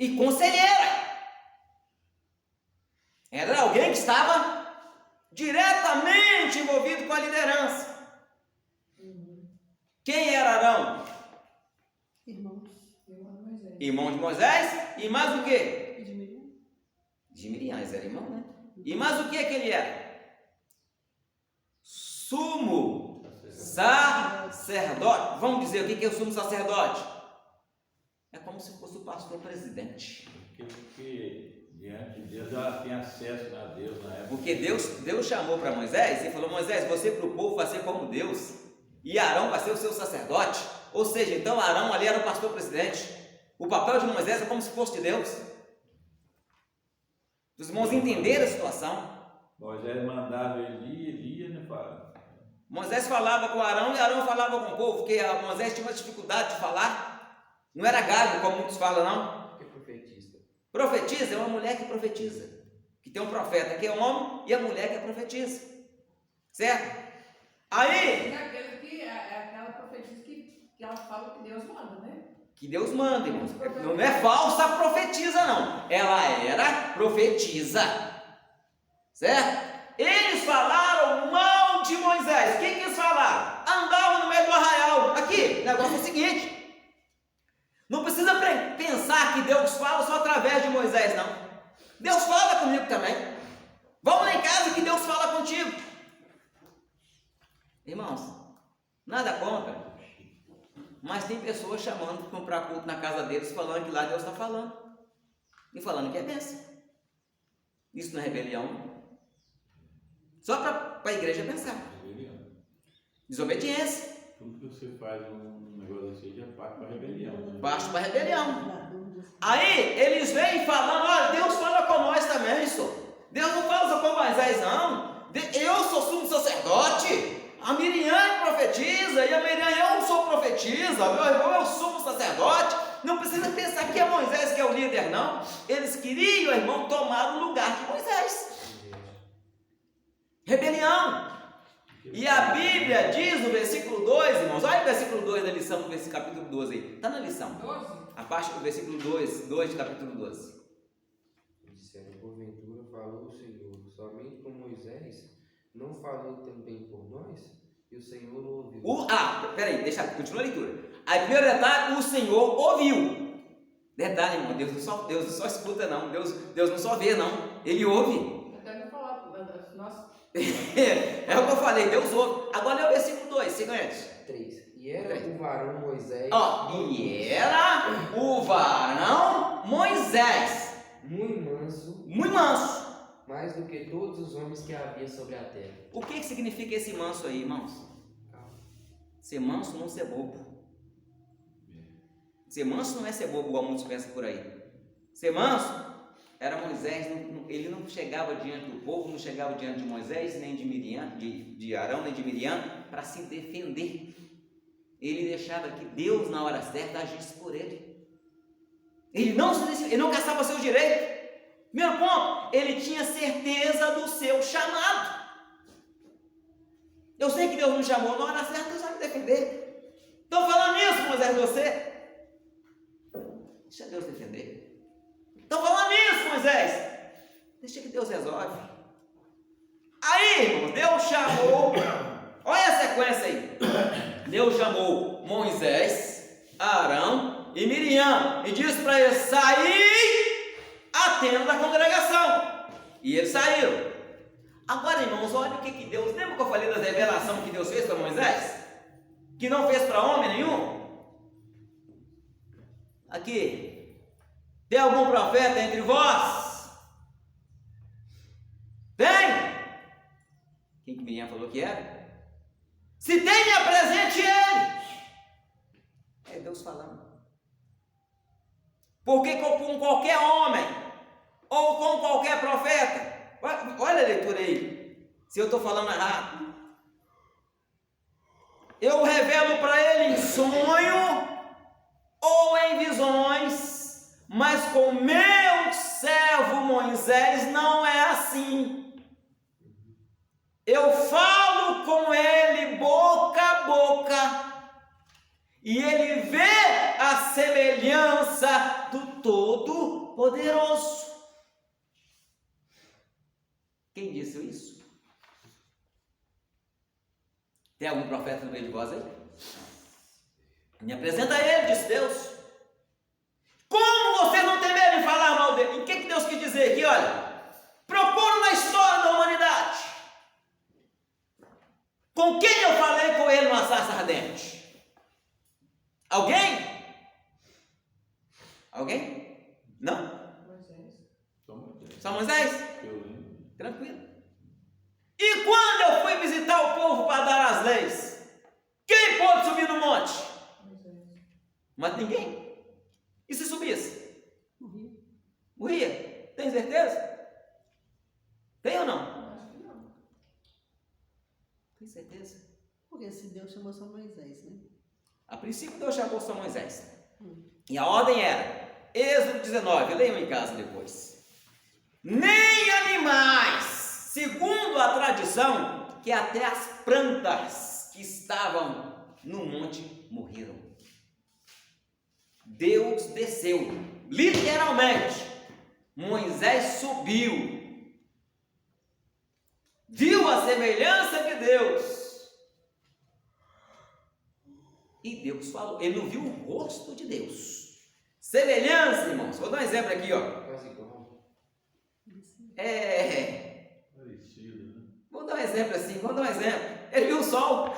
E conselheira. Era alguém que estava diretamente envolvido com a liderança. Quem era Arão? Irmão de Moisés. E mais o quê? De Miriam, eles eram irmãos, né? E mais o que ele era? Sumo sacerdote. Vamos dizer o que é o sumo sacerdote? É como se fosse o pastor presidente. Porque diante de Deus ela tem acesso a Deus na época. Porque Deus chamou para Moisés e falou: Moisés, você para o povo vai ser como Deus, e Arão vai ser o seu sacerdote. Ou seja, então Arão ali era o pastor presidente. O papel de Moisés é como se fosse de Deus. Os irmãos entenderam a situação. Moisés mandava Elia, né? Moisés falava com Arão e Arão falava com o povo, porque Moisés tinha uma dificuldade de falar. Não era gago, como muitos falam, não. O que é profetista? Profetiza é uma mulher que profetiza. Que tem um profeta que é homem e a mulher que é profetiza. Certo? Aí... É aquela profetisa que ela fala que Deus manda, né? Que Deus manda, irmãos. Não é falsa profetisa, não. Ela era profetisa. Certo? Eles falaram mal de Moisés. O que eles falaram? Andavam no meio do arraial. Aqui, o negócio é o seguinte. Não precisa pensar que Deus fala só através de Moisés, não. Deus fala comigo também. Vamos lá em casa que Deus fala contigo. Irmãos, nada contra, mas tem pessoas chamando para comprar culto na casa deles, falando que lá Deus está falando. E falando que é bênção. Isso não é rebelião. Só para a igreja pensar. Rebelião. Desobediência. Tudo que você faz um negócio assim já parte para rebelião. Né? Parte para rebelião. Aí eles vêm falando, olha, Deus fala com nós também, senhor. Deus não fala só com Moisés, não. Eu sou sumo sacerdote. A Miriam profetiza, e a Miriam, eu sou profetisa, meu irmão, eu sou um sacerdote. Não precisa pensar que é Moisés que é o líder, não. Eles queriam, irmão, tomar o lugar de Moisés. Rebelião. E a Bíblia diz no versículo 2, irmãos, olha o versículo 2 da lição, no versículo capítulo 12 aí. Está na lição. 12? A parte do versículo 2 de capítulo 12. Disseram, porventura falou o Senhor somente com Moisés, não falou também por nós? E o Senhor ouviu. Peraí, continua a leitura. Aí, primeiro detalhe, o Senhor ouviu. Detalhe, irmão, Deus não só escuta, não. Deus não só vê, não. Ele ouve. Até não falar, nossa. É o que eu falei, Deus ouve. Agora é o versículo 2, seguinte. 3. E era o varão Moisés. E era o varão Moisés. Muito manso, mais do que todos os homens que havia sobre a terra. O que significa esse manso aí, irmãos? Ser manso não ser bobo. Ser manso não é ser bobo, igual muitos pensam por aí. Ser manso era Moisés, ele não chegava diante do povo, não chegava diante de Moisés, nem de Miriam, de Arão, nem de Miriam, para se defender. Ele deixava que Deus, na hora certa, agisse por ele. Ele não caçava seu direito. Primeiro ponto, ele tinha certeza do seu chamado. Eu sei que Deus me chamou, na hora certa Deus vai me defender. Estou falando isso, Moisés, você. Deixa Deus defender. Estou falando isso, Moisés. Deixa que Deus resolve. Aí, irmão, Deus chamou. Olha a sequência aí. Deus chamou Moisés, Arão e Miriam e disse para eles sair a tenda da congregação. E eles saíram. Agora, irmãos, olha o que Deus... Lembra que eu falei das revelações que Deus fez para Moisés? Que não fez para homem nenhum? Aqui. Tem algum profeta entre vós? Tem? Quem que Miriam falou que era? Se tem, me apresente ele. É Deus falando. Porque com qualquer homem ou com qualquer profeta, olha a leitura aí, se eu estou falando errado, eu revelo para ele em sonho ou em visões, mas com meu servo Moisés não é assim. Eu falo com ele boca a boca, e ele vê a semelhança do Todo-Poderoso. Quem disse isso? Tem algum profeta no meio de vós aí? Me apresenta ele, disse Deus. Como você não tem medo de falar mal dele? E o que Deus quis dizer aqui? Olha, procura na história da humanidade. Com quem eu falei com ele numa sarça ardente? Alguém? Alguém? Não? Moisés. Só Moisés? Eu lembro. Tranquilo. E quando eu fui visitar o povo para dar as leis, quem pôde subir no monte? Moisés. Mas ninguém. E se subisse? Morria. Morria? Tem certeza? Tem ou não? Acho que não. Tem certeza? Porque se Deus chamou só Moisés, né? A princípio Deus chamou só Moisés. E a ordem era, Êxodo 19, leiam em casa depois. Nem animais, segundo a tradição, que até as plantas que estavam no monte morreram. Deus desceu, literalmente. Moisés subiu, viu a semelhança de Deus. E Deus falou, ele não viu o rosto de Deus. Semelhança, irmãos. Vou dar um exemplo aqui, ó. Quase igual. Parecido, né? Vou dar um exemplo assim, vou dar um exemplo. Ele viu o sol.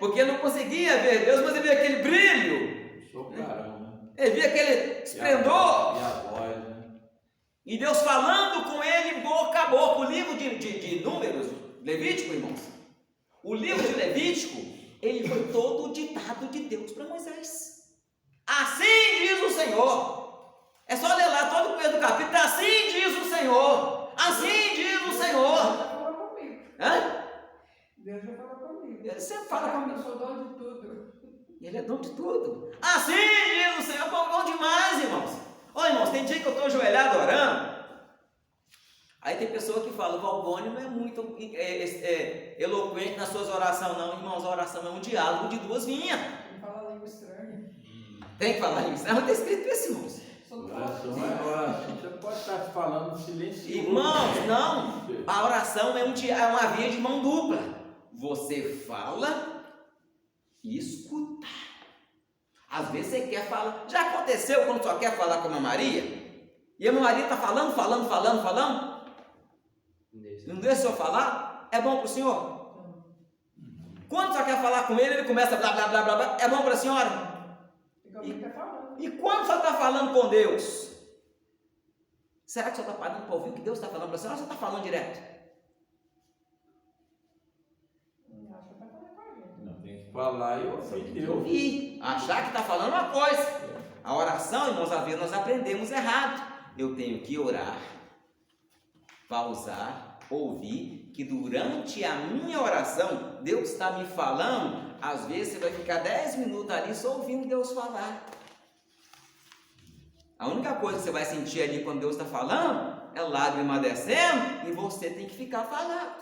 Porque não conseguia ver Deus, mas ele via aquele brilho. Sou clarão, né? Ele via aquele esplendor. E a voz, né? E Deus falando com ele boca a boca. O livro de Números, Levítico, irmãos. O livro de Levítico, ele foi todo ditado de Deus para Moisés. Assim diz o Senhor. É só ler lá todo o começo do capítulo. Assim diz o Senhor. Assim diz o Deus Senhor. já falou comigo. Hã? Deus já falou comigo. Ele sempre fala comigo. Eu sou dono de tudo. Ele é dono de tudo. Assim diz o Senhor. Bom demais, irmãos. Ô, irmãos, tem dia que eu estou ajoelhado orando. Aí tem pessoa que fala, o Valbônio não é muito eloquente nas suas orações, não. Irmãos, a oração é um diálogo de duas linhas. Ele fala língua estranha. Tem que falar isso. Não, está escrito isso, irmãos. Sou do Oração é oração. Você pode estar falando silencioso. Irmãos, não. A oração é uma via de mão dupla. Você fala e escuta. Às vezes você quer falar. Já aconteceu quando só quer falar com a Ana Maria? E a Ana Maria está falando. Não deixa o senhor falar? É bom para o senhor? Quando só quer falar com ele, ele começa blá blá blá blá blá. É bom para a senhora? Fica alguém tá falando. E quando só está falando com Deus? Será que só está parando para ouvir o que Deus está falando para a senhora ou só está falando direto? Acho que tá falando com a gente. Não, tem que falar e ouvir Tem que Deus. ouvir, achar que está falando uma coisa. A oração, irmãos, às vezes nós aprendemos errado. Eu tenho que orar, pausar, ouvir, que durante a minha oração, Deus está me falando. Às vezes você vai ficar 10 minutos ali só ouvindo Deus falar. A única coisa que você vai sentir ali quando Deus está falando é lágrima descendo e você tem que ficar falando.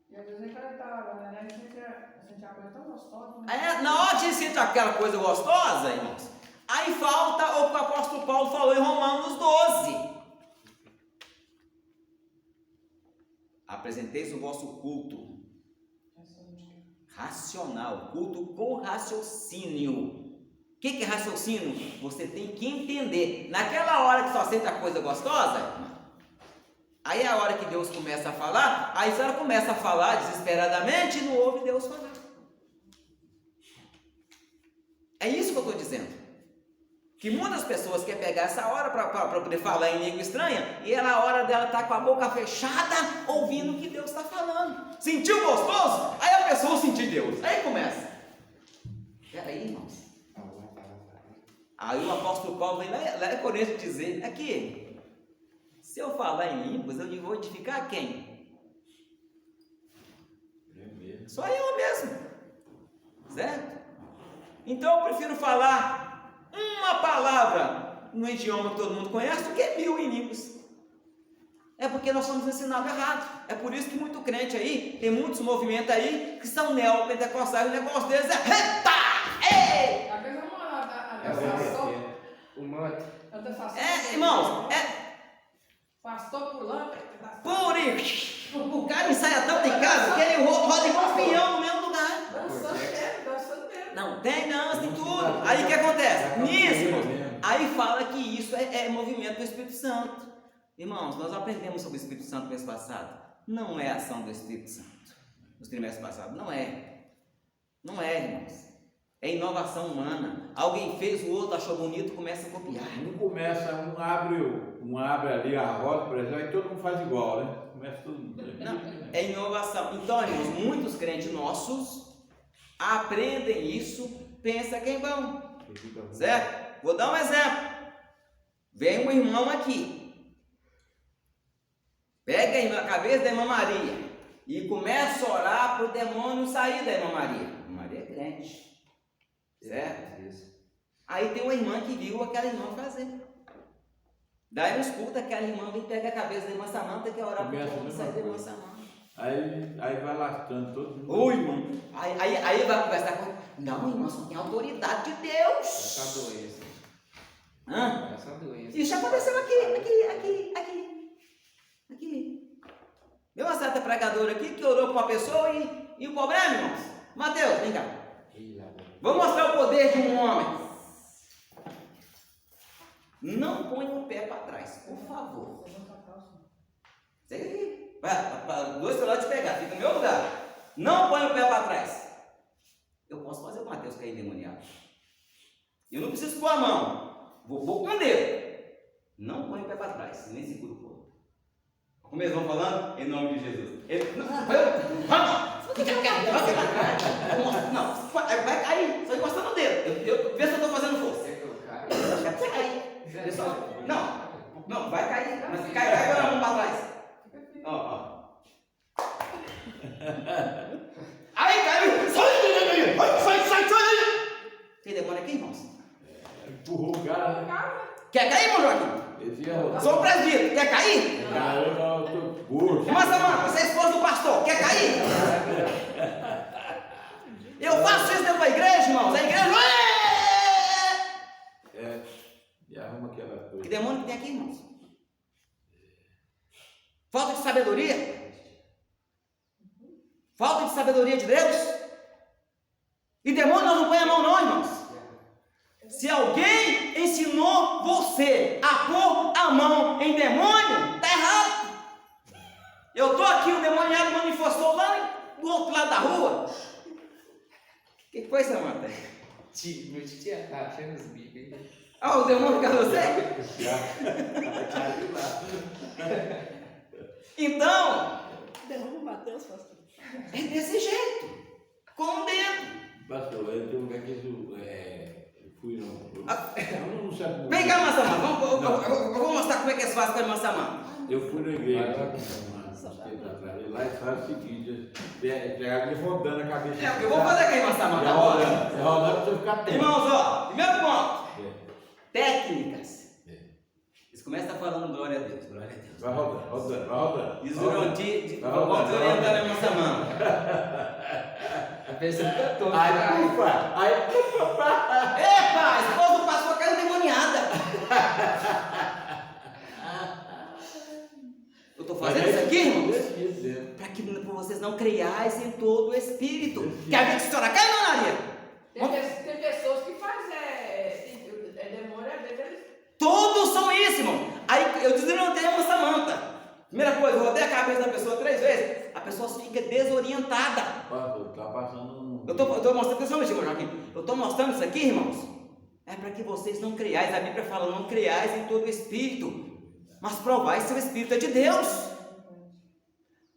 E às vezes a gente tá orando, né? A gente sente a coisa tão gostosa. Né? Na hora que você sente aquela coisa gostosa, irmãos, aí falta o que o apóstolo Paulo falou em Romanos 12. Apresenteis o vosso culto racional, culto com raciocínio. O que é raciocínio? Você tem que entender. Naquela hora que só sente a coisa gostosa, aí é a hora que Deus começa a falar, aí a senhora começa a falar desesperadamente e não ouve Deus falar. É isso que eu estou dizendo. Que muitas pessoas querem pegar essa hora para poder falar em língua estranha e ela, a hora dela está com a boca fechada, ouvindo o que Deus está falando. Sentiu gostoso? Aí a pessoa sentiu Deus. Aí começa. Peraí, irmãos. Aí o apóstolo Paulo vem lá em Coríntios dizer, aqui, se eu falar em línguas, eu vou edificar quem? Só eu mesmo. Certo? Então eu prefiro falar uma palavra no idioma que todo mundo conhece do que 1000 em línguas. É porque nós somos ensinados errado. É por isso que muito crente aí, tem muitos movimentos aí que são neopentecostais, o negócio deles é eita! Ei! Às vezes a sensação. Irmãos, Pastor pulando. por isso, o cara ensaia tanto em casa que ele roda igual um peão no mesmo lugar. Dançando mesmo. Não, tem dança, tem tudo. Aí o que acontece? Nisso, irmãos, aí fala que isso é movimento do Espírito Santo. Irmãos, nós aprendemos sobre o Espírito Santo no mês passado. Não é ação do Espírito Santo. Nos trimestres passados. Não é. Não é, irmãos. É inovação humana. Alguém fez, o outro achou bonito, começa a copiar. Um começa, um abre ali a roda, por exemplo, e todo mundo faz igual, né? Começa todo mundo. Não, é inovação. Então, irmãos, muitos crentes nossos aprendem isso, pensa que é bom. Certo? Vou dar um exemplo. Vem um irmão aqui, pega a cabeça da irmã Maria e começa a orar para o demônio sair da irmã Maria. A irmã Maria é crente. Certo? Aí tem uma irmã que viu aquela irmã fazer. Daí nos cultos, aquela irmã vem pegar a cabeça da irmã Samanta e quer orar para o demônio sair da irmã Samanta. Aí vai lastrando todo mundo. Oi, irmão. Aí vai conversar com ele. Não, irmão, só tem autoridade de Deus. Essa doença. Hã? Essa doença. Isso já aconteceu aqui. Deu uma certa pregadora aqui que orou para uma pessoa e o problema, irmãos? Mateus, vem cá. Vou mostrar o poder de um homem. Não ponha o pé para trás, por favor. Você vai, dois celulares te pegar, fica no meu lugar. Não ponha o pé para trás. Eu posso fazer o Mateus cair endemoniado. Eu não preciso pôr a mão. Vou pôr com o dedo. Não põe o pé para trás, nem segura o corpo. Como eles vão falando? Em nome de Jesus. Não, vai cair, só encostando o dedo. Vê se eu estou fazendo força. Vai cair. Não, vai cair. Mas cai agora a mão para trás. Ó. Aí caiu. Sai. Tem demônio aqui, irmãos? Empurrou o cara, né? Quer cair, irmão Joaquim? Sou o presbítero. Quer cair? Eu não, tô gordo. Irmã Samanta, você é esposa do pastor. Quer cair? Eu faço isso dentro da igreja, irmãos. A igreja... E arruma aquela Que coisa. demônio que tem aqui, irmãos? Falta de sabedoria? Falta de sabedoria de Deus? E demônio não põe a mão não, irmãos. Se alguém ensinou você a pôr a mão em demônio, está errado. Eu estou aqui, o demoniado manifestou lá do outro lado da rua. Que foi, Samanta? Meu tio tá achando os bicos, hein? Ah, o demônio quer você? Então, Derruba o Mateus, pastor. é desse jeito. Com o dedo. Pastor, eu tenho um lugar que eu fui não. Eu não sei. Vem cá, irmã Samanta. Eu vou mostrar como é que eles fazem com a irmã Samanta. Eu fui na igreja e lá faz o seguinte, me rodando a cabeça. É, eu vou fazer com a irmã Samanta agora. Rodando pra você ficar tempo. Irmãos, ó, primeiro ponto. Técnicas. Eles começam falando glória a Deus, glória a Deus. Vai rodando. Vamos desorientando a irmã Samanta. A pessoa fica toda. Aí, Epa, a esposa do pastor caiu endemoniada. Eu estou fazendo isso aqui, irmãos, para que vocês não creiais em todo o Espírito. Quer ver que a senhora cai, não, Maria? Tem pessoas que fazem demônio, às vezes eles... Todos são isso, irmão. Aí eu desorientei uma Samanta. Primeira coisa, eu rodei a cabeça da pessoa 3 vezes, a pessoa fica desorientada. tá passando. Eu estou mostrando, atenção, meu Joaquim. Eu estou mostrando isso aqui, irmãos. É para que vocês não creiais. A Bíblia fala, não creiais em todo o Espírito, mas provai se o Espírito é de Deus.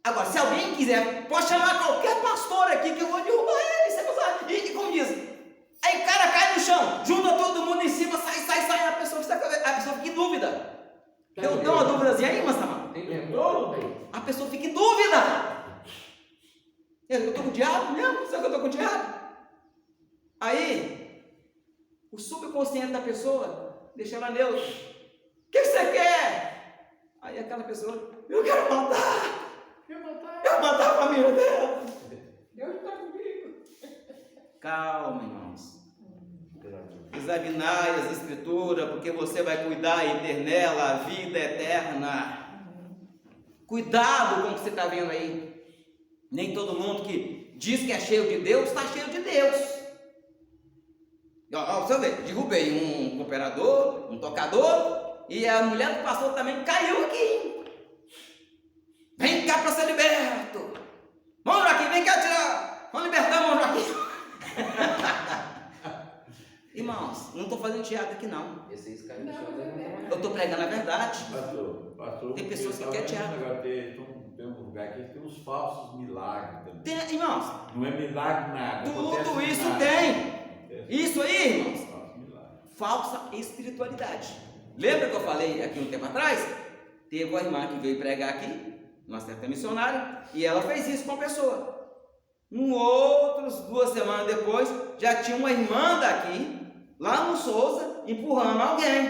Agora, se alguém quiser, pode chamar qualquer pastor aqui que eu vou derrubar ele. Você não sabe. E como diz, aí o cara cai no chão, junta todo mundo em cima, sai, a pessoa fica em dúvida. Tem uma dúvidazinha aí, Massamá? Tem demônio? A pessoa fica em dúvida. Eu estou com o diabo mesmo? Será que eu estou com o diabo? Aí, o subconsciente da pessoa deixa ela neutra. O que você quer? Aí aquela pessoa, eu quero matar. Eu matar a família dela. Deus está comigo. Calma, irmãos. Examinai as escrituras, porque você vai cuidar e ter nela a vida eterna. Cuidado com o que você está vendo aí. Nem todo mundo que diz que é cheio de Deus, está cheio de Deus. Você vê, derrubei um cooperador, um tocador, e a mulher do pastor também caiu aqui. Vem cá para ser liberto. Vamos, Joaquim, vem cá tirar. Vamos libertar, irmão Joaquim. Irmãos, não estou fazendo teatro aqui não. Esses caras me chamam. Eu estou pregando a verdade. Pastor, Tem pessoas que querem teatro. Tem um lugar que tem uns falsos milagres também. Tem, irmãos, Não é milagre nada. tudo isso nada. tem. Isso aí, irmãos, Falso milagre. falsa espiritualidade. Lembra que eu falei aqui um tempo atrás? Teve uma irmã que veio pregar aqui, uma certa missionária, e ela fez isso com a pessoa. Outras 2 semanas depois, já tinha uma irmã daqui, lá no Souza, empurrando alguém.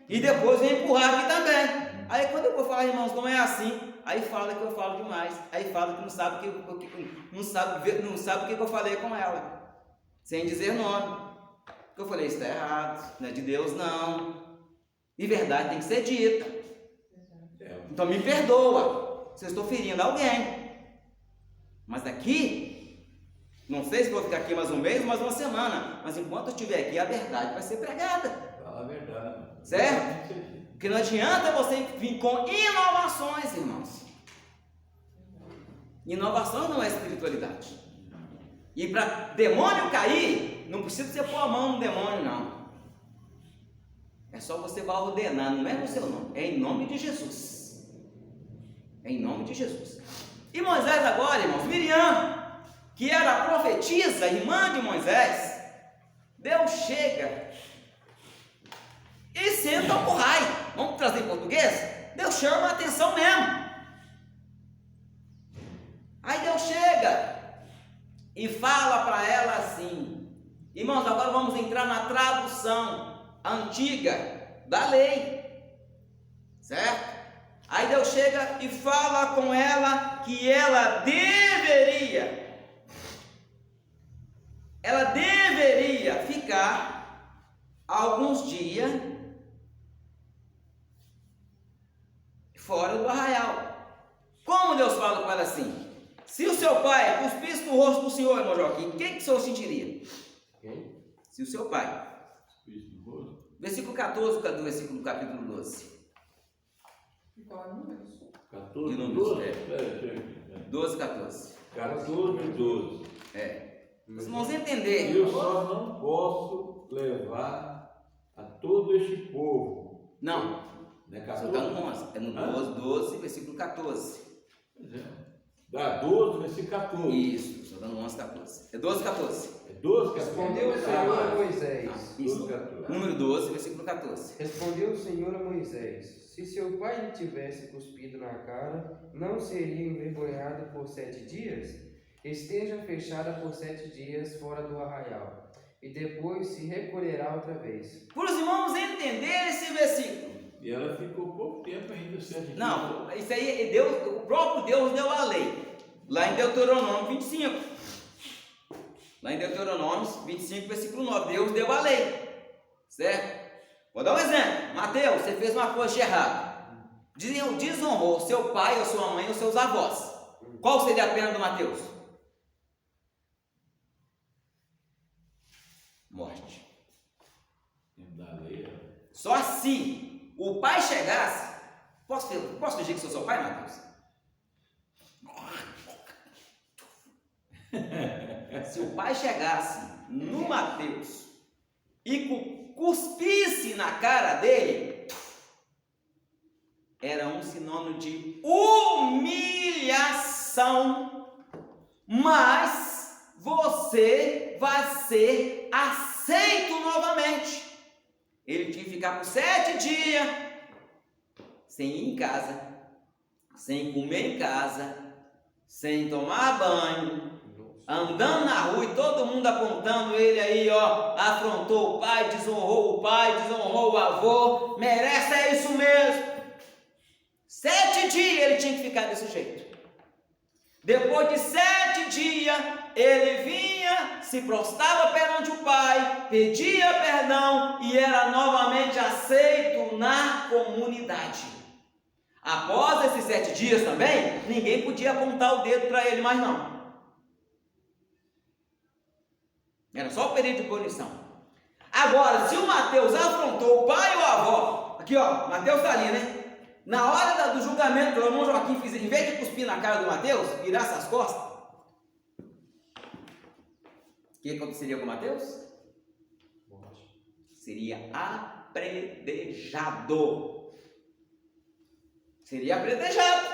E depois vem empurrar aqui também. Aí quando eu vou falar, irmãos, não é assim, aí fala que eu falo demais. Aí fala que não sabe o que eu falei com ela. Sem dizer nome. Eu falei, isso está errado, não é de Deus não. E verdade tem que ser dita. Então me perdoa se eu estou ferindo alguém. Mas aqui, Não sei se vou ficar aqui mais um mês, mais uma semana, mas enquanto eu estiver aqui, a verdade vai ser pregada. Fala a verdade. Certo? Porque não adianta você vir com inovações, irmãos. Inovação não é espiritualidade. E para demônio cair, não precisa você pôr a mão no demônio, não. É só você vai ordenar, não é no seu nome, é em nome de Jesus. É em nome de Jesus. E Moisés agora, irmãos, Miriam, que era a profetisa, irmã de Moisés, Deus chega e senta o currai. Vamos trazer em português? Deus chama a atenção mesmo. Aí Deus chega e fala para ela assim, irmãos, agora vamos entrar na tradução antiga da lei, certo? Aí Deus chega e fala com ela que ela deveria ficar alguns dias fora do arraial. Como Deus fala com ela assim? Se o seu pai cuspisse no rosto do senhor, irmão Joaquim, o que o senhor sentiria? Quem? Se o seu pai. Versículo 14 do versículo do capítulo 12. E qual é o número? 14, E no 12? é. 12, 14. 14 e 12. Os irmãos entenderem. Eu só não posso levar a todo este povo. Não, Não é só 14? está no 11. É no 12, versículo 14. Pois é. Dá 12, versículo 14. Isso, só está no 11, 14. É 12, 14. É 12, 14. Respondeu o Senhor a Moisés. Isso. 12, 14. Número 12, versículo 14. Respondeu o Senhor a Moisés: Se seu pai lhe tivesse cuspido na cara, não seria envergonhado por 7 dias? Esteja fechada por 7 dias fora do arraial, e depois se recolherá outra vez. Para os irmãos entenderem esse versículo. E ela ficou pouco tempo ainda, 7 dias. Não, isso aí, Deus, o próprio Deus deu a lei. Lá em Deuteronômio 25. Lá em Deuteronômio 25, versículo 9. Deus deu a lei. Certo? Vou dar um exemplo. Mateus, você fez uma coisa de errado. Desonrou seu pai, ou sua mãe, ou seus avós. Qual seria a pena do Mateus? Morte. Da lei. Só se o pai chegasse. Posso fingir que sou seu pai, Mateus? Se o pai chegasse no Mateus e cuspisse na cara dele, era um sinônimo de humilhação, mas você vai ser aceito novamente. Ele tinha que ficar por 7 dias sem ir em casa, sem comer em casa, sem tomar banho, andando na rua e todo mundo apontando ele aí, ó, afrontou o pai, desonrou o avô, merece, é isso mesmo. 7 dias ele tinha que ficar desse jeito. Depois de 7 dias, ele vinha, se prostrava perante o pai, pedia perdão e era novamente aceito na comunidade. Após esses 7 dias também, ninguém podia apontar o dedo para ele mais não. Era só o período de punição. Agora, se o Mateus afrontou o pai ou a avó, aqui ó, Mateus está ali, né? Na hora do julgamento, o irmão Joaquim fez, em vez de cuspir na cara do Mateus, virasse as costas, o que aconteceria com o Mateus? Seria apredejado. Seria apredejado.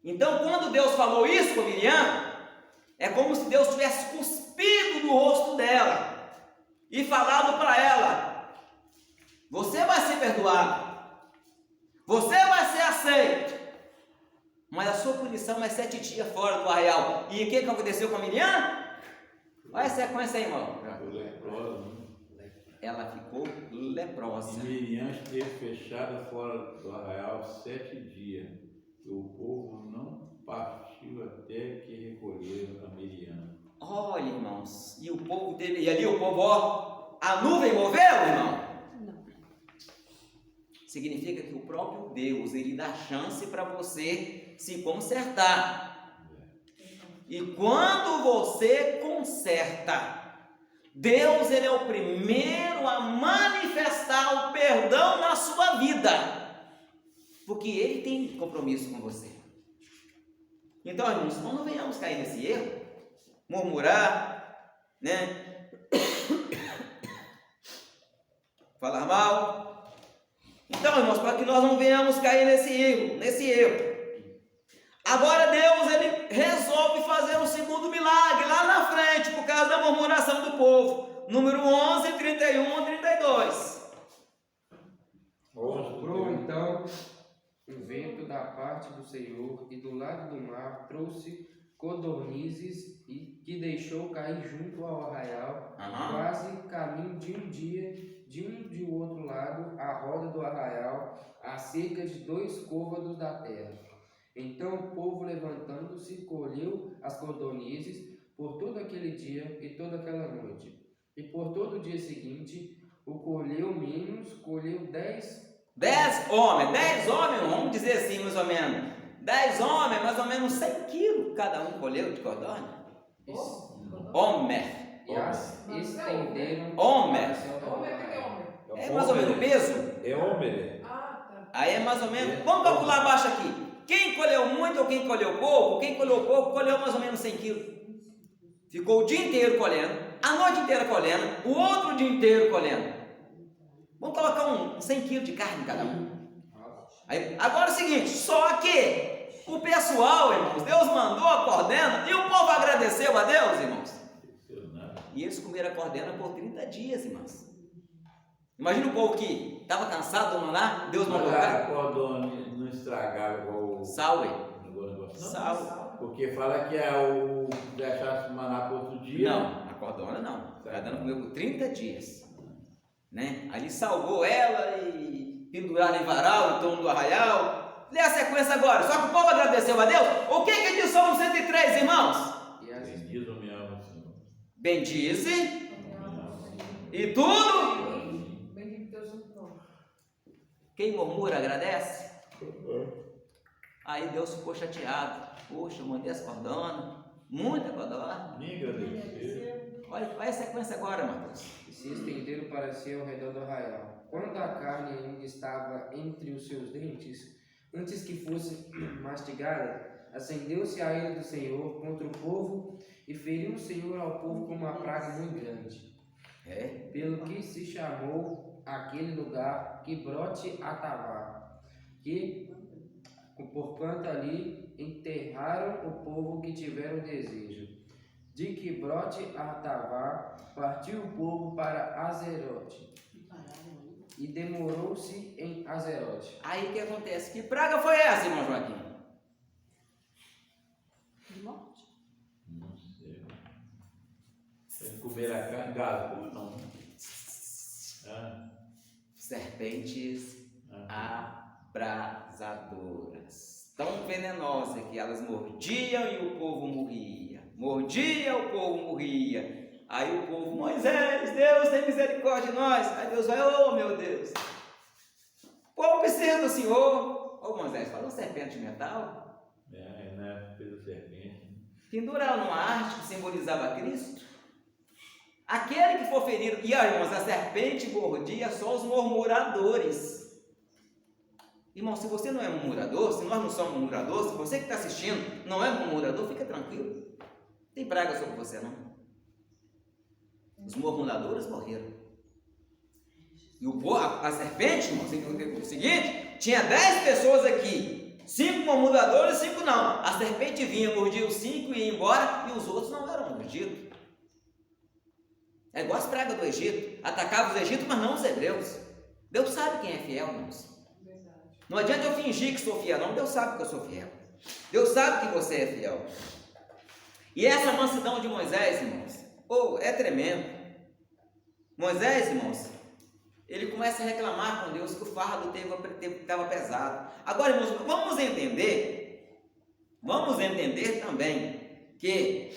Então, quando Deus falou isso com Miriam, é como se Deus tivesse cuspido no rosto dela e falado para ela: você vai ser perdoado, você vai ser aceito, mas a sua punição é 7 dias fora do arraial. E o que aconteceu com a Miriam? Olha a sequência aí, irmão. Ela ficou leprosa. E Miriam esteve fechada fora do arraial 7 dias. E o povo não partiu até que recolheram a Miriam. Olha, irmãos, e o povo teve, e ali o povo, ó, a nuvem moveu, irmão? Não. Significa que o próprio Deus, ele dá chance para você se consertar. E quando você conserta, Deus, ele é o primeiro a manifestar o perdão na sua vida, porque ele tem compromisso com você. Então, irmãos, não venhamos cair nesse erro, murmurar, né? Falar mal. Então, irmãos, para que nós não venhamos cair nesse erro. Agora Deus, ele resolve fazer um segundo milagre lá na frente, por causa da murmuração do povo. Número 11, 31 a 32. Soprou então um vento da parte do Senhor, e do lado do mar trouxe codornizes, e que deixou cair junto ao arraial, quase caminho de um dia, de um de outro lado, a roda do arraial, a cerca de 2 côvados da terra. Então o povo, levantando-se, colheu as codornizes por todo aquele dia e toda aquela noite. E por todo o dia seguinte, o colheu menos, colheu 10 10 homens, vamos dizer assim, mais ou menos. 10 homens, mais ou menos 100 quilos, cada um colheu de codorna. Homer. E as estenderam. Homer. Homem. É mais ou menos o peso? É homem. Ah, tá. Aí é mais ou menos. Vamos calcular abaixo aqui. Quem colheu muito ou quem colheu pouco? Quem colheu pouco, colheu mais ou menos 100 quilos. Ficou o dia inteiro colhendo, a noite inteira colhendo, o outro dia inteiro colhendo. Vamos colocar uns 100 quilos de carne em cada um. Aí, agora é o seguinte, só que o pessoal, irmãos, Deus mandou a cordena e o povo agradeceu a Deus, irmãos. E eles comeram a cordena por 30 dias, irmãos. Imagina o povo que estava cansado do maná, Deus mandou a cordona não estragava igual o sal, sal. Porque fala que é o deixar o maná para outro dia. Não, a cordona não. A cordona comeu por 30 dias. Né? Ali salvou ela e penduraram em varal em torno do arraial. Lê a sequência agora. Só que o povo agradeceu a Deus. O que diz Salmo 103, irmãos? Bendize o meu amo, Senhor. Bendize. E tudo. Quem murmura agradece? Aí Deus ficou chateado. Poxa, eu mandei as cordonas, muita cordona. Nem agradeceu. Olha a sequência agora, Mateus. E se estenderam para si ao redor do arraial. Quando a carne ainda estava entre os seus dentes, antes que fosse mastigada, acendeu-se a ira do Senhor contra o povo, e feriu o Senhor ao povo com uma praga muito grande. Pelo que se chamou aquele lugar Quibrote Atavá, que porquanto ali enterraram o povo que tiveram desejo. De Quibrote Atavá partiu o povo para Azerote, e demorou-se em Azerote. Aí o que acontece? Que praga foi essa, irmão Joaquim? De morte. Não sei. Tem que comer a carne, gasgou ou não? Serpentes abrasadoras, tão venenosas que elas mordiam e o povo morria. Mordia, o povo morria. Aí o povo, Moisés, Deus tem misericórdia de nós. Aí Deus vai, oh meu Deus, o povo precisa do Senhor. Ô Moisés, falou serpente de metal? Né? Fez a serpente. Penduraram numa arte que simbolizava Cristo. Aquele que for ferido, e aí, irmãos, a serpente mordia só os murmuradores. Irmão, se você não é murmurador, se nós não somos murmuradores, se você que está assistindo não é murmurador, fica tranquilo. Não tem praga sobre você, não. Os murmuradores morreram. E a serpente, irmão, é o seguinte, tinha 10 pessoas aqui, 5 murmuradores e 5 não. A serpente vinha, mordia os 5 e ia embora, e os outros não eram mordidos. É igual as pragas do Egito, atacava os egípcios, mas não os hebreus. Deus sabe quem é fiel, irmãos. Não adianta eu fingir que sou fiel, não. Deus sabe que eu sou fiel. Deus sabe que você é fiel. E essa mansidão de Moisés, irmãos, é tremendo. Moisés, irmãos, ele começa a reclamar com Deus que o fardo estava pesado. Agora, irmãos, vamos entender também que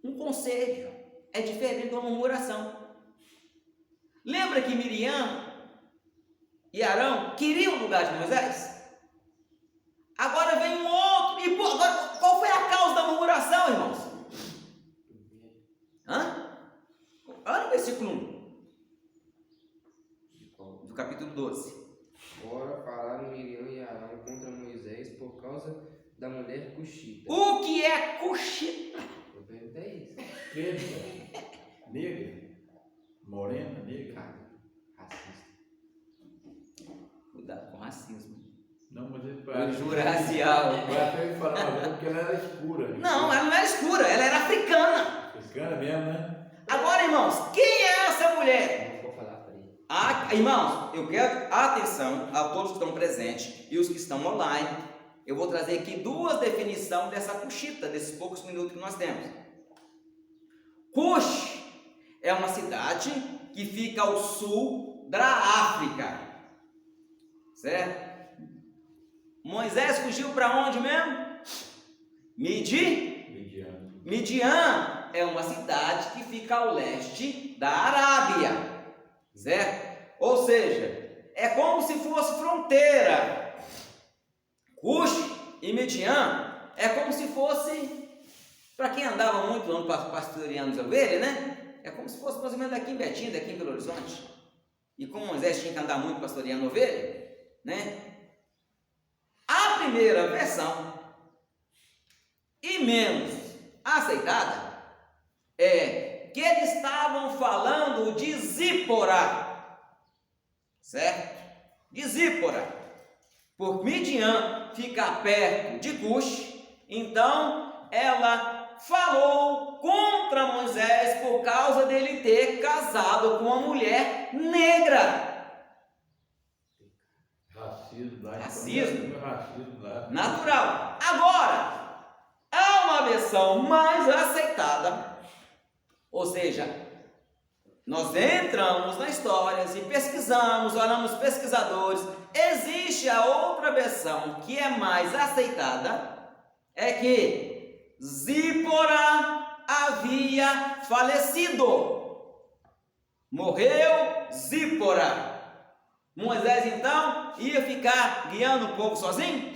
um conselho é diferente de uma murmuração. Lembra que Miriam e Arão queriam o lugar de Moisés? Agora vem um outro, e agora, qual foi a causa 12. Ora, falaram Miriam e Arão contra Moisés por causa da mulher cuxita. O que é cuxita? Eu perguntei isso. Preta, negra, morena, negra. Cara, racista. Cuidado com racismo. Não, mas ele Cultura racial. Vai ter que falar uma vez porque ela era escura. Não, ela não era escura, ela era africana. Africana mesmo, né? Agora, irmãos, quem é essa mulher? Não vou falar pra ele. Irmãos, eu quero atenção a todos que estão presentes e os que estão online. Eu vou trazer aqui duas definições dessa cuxita, desses poucos minutos que nós temos. Cush é uma cidade que fica ao sul da África, certo? Moisés fugiu para onde mesmo? Mediano. Midian é uma cidade que fica ao leste da Arábia, certo? Ou seja, é como se fosse fronteira. Cush e Midian é como se fosse, para quem andava muito ano pastoreando as ovelhas, né? É como se fosse mais ou menos daqui em Betim, daqui em Belo Horizonte. E como Moisés tinha que andar muito pastoreando ovelha, né? A primeira versão, e menos aceitada, é que eles estavam falando de Zípora, certo? De Zípora. Por Midian fica perto de Cush, então ela falou contra Moisés por causa dele ter casado com uma mulher negra. Racismo lá. Racismo. Racismo lá. Natural. Agora, há uma versão mais aceitada, ou seja, nós entramos na história e pesquisamos, olhamos pesquisadores, existe a outra versão que é mais aceitada, é que Zípora havia falecido, morreu Zípora. Moisés então ia ficar guiando o povo sozinho?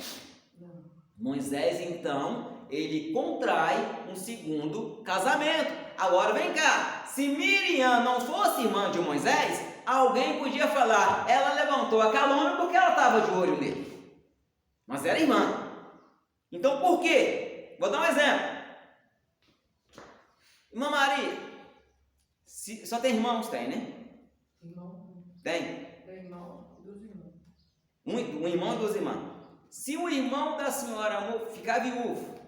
Moisés então, ele contrai um segundo casamento. Agora vem cá, se Miriam não fosse irmã de Moisés, alguém podia falar, ela levantou a calúnia porque ela estava de olho nele, mas era irmã. Então por quê? Vou dar um exemplo. Irmã Maria, só tem irmãos? Tem, né? Irmão, Tem. tem irmão, dos irmãos. Um irmão e duas irmãs. Se o irmão da senhora ficar viúvo,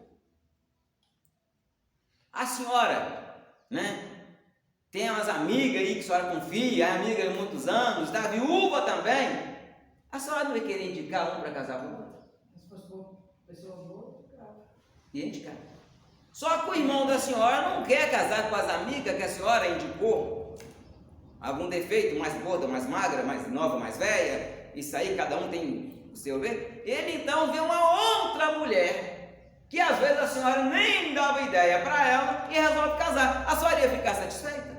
a senhora, né, tem umas amigas aí que a senhora confia, é amiga de muitos anos, está viúva também, a senhora não vai querer indicar um para casar com o outro? Se fosse boa, pessoa boa, cara. E indicar. Só que o irmão da senhora não quer casar com as amigas que a senhora indicou. Algum defeito, mais gorda, mais magra, mais nova, mais velha, isso aí cada um tem o seu ver. Ele então vê uma outra mulher, que às vezes a senhora nem dava ideia para ela, e resolve casar. A senhora ia ficar satisfeita?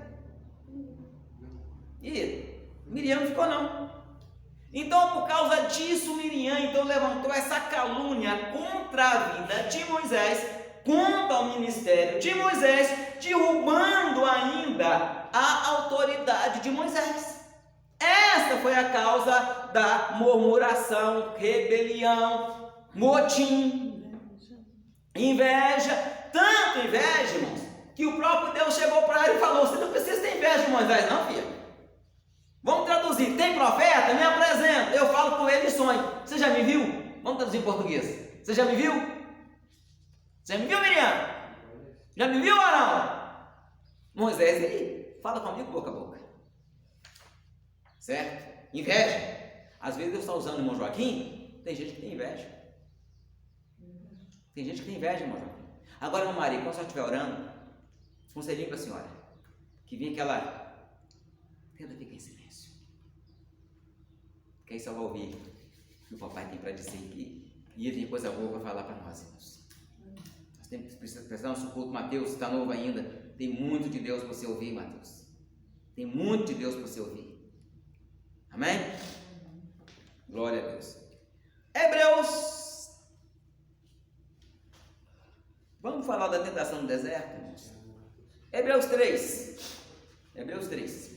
E Miriam não ficou não. Então por causa disso Miriam então levantou essa calúnia contra a vida de Moisés, contra o ministério de Moisés, derrubando ainda a autoridade de Moisés. Esta foi a causa da murmuração, rebelião, motim, inveja. Tanto inveja, irmãos, que o próprio Deus chegou para ele e falou: você não precisa ter inveja de Moisés não, filho. Vamos traduzir, tem profeta? Me apresenta, eu falo com ele em sonho. Você já me viu? Vamos traduzir em português. Você já me viu? Você me viu, Miriam? Já me viu, Arão? Moisés, ele fala comigo boca a boca. Certo? Inveja. Às vezes Deus está usando o irmão Joaquim, tem gente que tem inveja. Tem gente que tem inveja, irmão Joaquim. Agora, irmã Maria, quando a senhora estiver orando, conselhinho para a senhora, que vinha aquela... Tenta ficar em silêncio. Que aí só vai ouvir o que o papai tem para dizer, que ia vir coisa boa para falar para nós, irmãos. Nós temos que prestar nosso culto. Mateus está novo ainda. Tem muito de Deus para você ouvir, Mateus. Tem muito de Deus para você ouvir. Amém? Glória a Deus. Hebreus. Vamos falar da tentação no deserto, irmãos? Hebreus 3. Hebreus 3.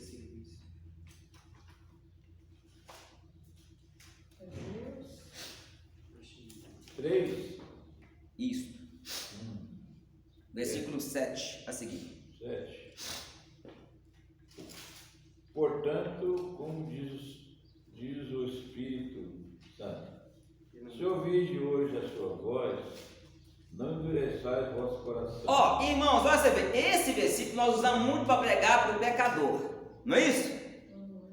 3, Isso. Versículo 7 a seguir. 7. Portanto, como diz o Espírito Santo, se ouvirdes hoje a sua voz, não endureçais vosso coração. Ó, irmãos, olha você vê, esse versículo nós usamos muito para pregar para o pecador, não é isso?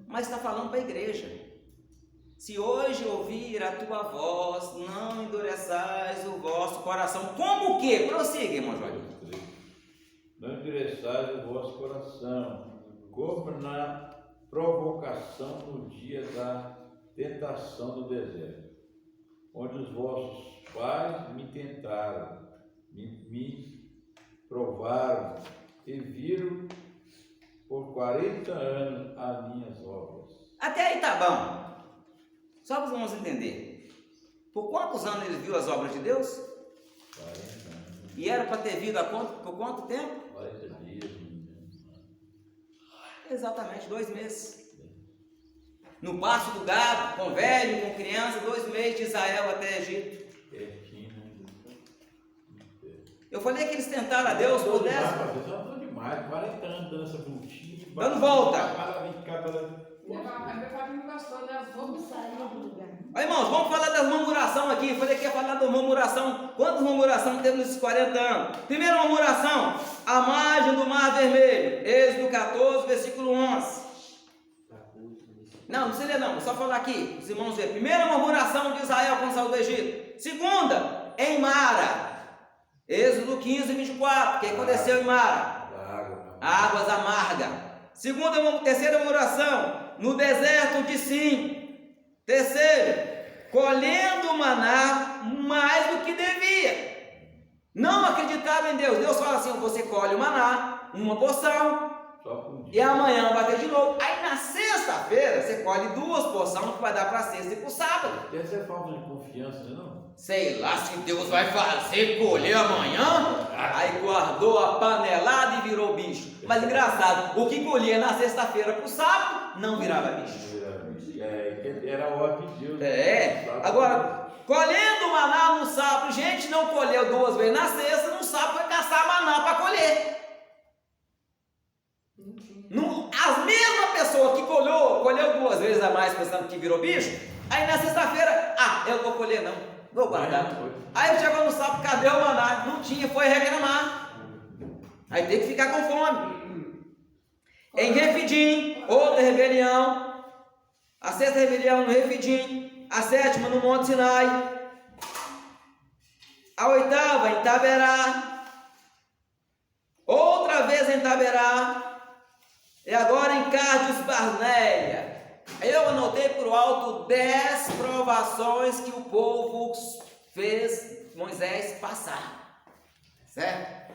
Mas está falando para a igreja. Se hoje ouvir a tua voz, não endureçais o vosso coração. Como o quê? Prossiga, irmão Joaquim. Não endureçais o vosso coração, como na provocação no dia da tentação do deserto, onde os vossos pais me tentaram, me provaram e viram por 40 anos as minhas obras. Até aí tá bom. Só para os irmãos entender. Por quantos anos ele viu as obras de Deus? 40 anos. E era para ter vindo por quanto tempo? 40 dias. Exatamente, 2 meses. No pasto do gado, com velho, com criança, 2 meses de Israel até Egito. Eu falei que eles tentaram a Deus por 10. Vocês são demais, 40 anos dando essa voltinha. Dando volta. Meu pai não gostou, né? Vamos sair do lugar. Ó, irmãos, vamos falar das murmurações aqui. Eu falei que ia falar da murmuração. Quantas murmurações teve nesses 40 anos? Primeira murmuração, a margem do Mar Vermelho. Êxodo 14, versículo 11. Não precisa ler não, só falar aqui, os irmãos verem. Primeira murmuração de Israel quando saiu do Egito. Segunda, em Mara. Êxodo 15, 24. O que aconteceu em Mara? Águas amargas. Terceira murmuração, no deserto de Sim. Terceiro, colhendo o maná mais do que devia. Não acreditava em Deus. Deus fala assim: você colhe o maná, uma porção, e amanhã vai ter de novo. Aí na sexta-feira você colhe 2 porções que vai dar para sexta e para o sábado. Deve ser falta de confiança, não? Sei lá se Deus vai fazer colher amanhã. Aí guardou a panelada e virou bicho. Mas engraçado, o que colhia na sexta-feira para o sábado não virava bicho. Era a ordem de Deus. Agora, colhendo maná no sábado, gente não colheu 2 vezes na sexta, no sábado foi caçar maná para colher. As mesmas pessoas que colheu 2 vezes a mais pensando que virou bicho, aí na sexta-feira, eu vou colher não, vou guardar. Aí chegou no sábado, cadê o maná? Não tinha, foi reclamar. Aí tem que ficar com fome. Em Refidim, outra rebelião. A 6ª rebelião no Refidim, a 7ª no Monte Sinai, a 8ª em Taberá, outra vez em Taberá, e agora em Cádiz Barneia. Aí eu anotei por alto 10 provações que o povo fez Moisés passar, certo?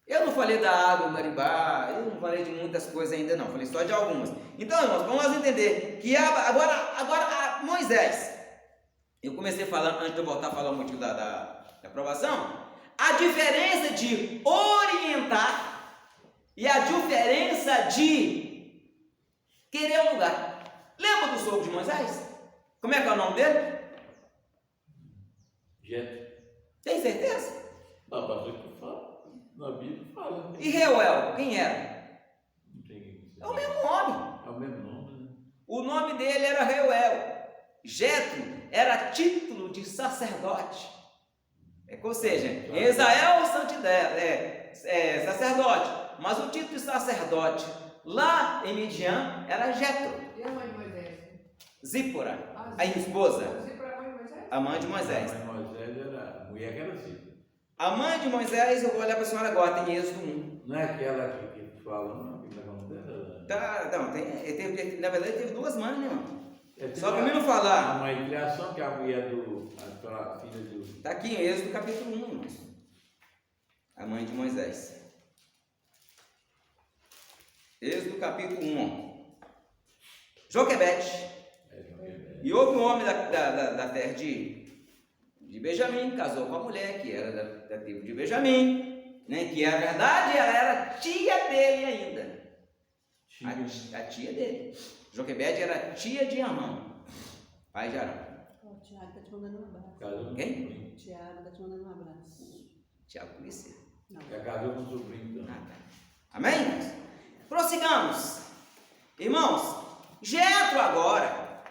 Eu não falei da água do Maribá, eu não falei de muitas coisas ainda não, falei só de algumas. Então, irmãos, vamos entender que agora Moisés, eu comecei falando, antes de eu voltar a falar o motivo da aprovação, a diferença de orientar e a diferença de querer um lugar. Lembra do sogro de Moisés? Como é que é o nome dele? Jetro. Tem certeza? Não, pastor, que fala. Na Bíblia fala. E Reuel, quem era? Não tem. É o mesmo nome. É o mesmo nome, né? O nome dele era Reuel. Jetro era título de sacerdote. Ou seja, em Israel é sacerdote, mas o título de sacerdote lá em Midian era Jetro. E a mãe de Moisés? Zípora, a esposa, Zípora é a mãe de Moisés? a mãe de Moisés. Mas Moisés era a mulher que era assim. A mãe de Moisés, eu vou olhar para a senhora agora, tem Êxodo 1. Não é aquela que fala, não, que não dela. Não, na verdade teve 2 mães, né, irmão? É, Só para mim não falar. A mãe de criação, que é a mulher a filha do. Está aqui em Êxodo capítulo 1, irmãos. A mãe de Moisés. Êxodo capítulo 1. Joquebede. E houve um homem da terra de Benjamim, casou com a mulher que era da tribo de Benjamim, né, que na verdade ela era tia dele ainda. A tia dele. Joquebede era tia de Amã, pai de Arão. Tiago está te mandando um abraço. Casou com Quem? sobrinho. Tiago está te mandando um abraço. Tiago Polícia. Não. Já casou com sobrinho também. Amém? Irmãos? Prossigamos. Irmãos, Jetro agora,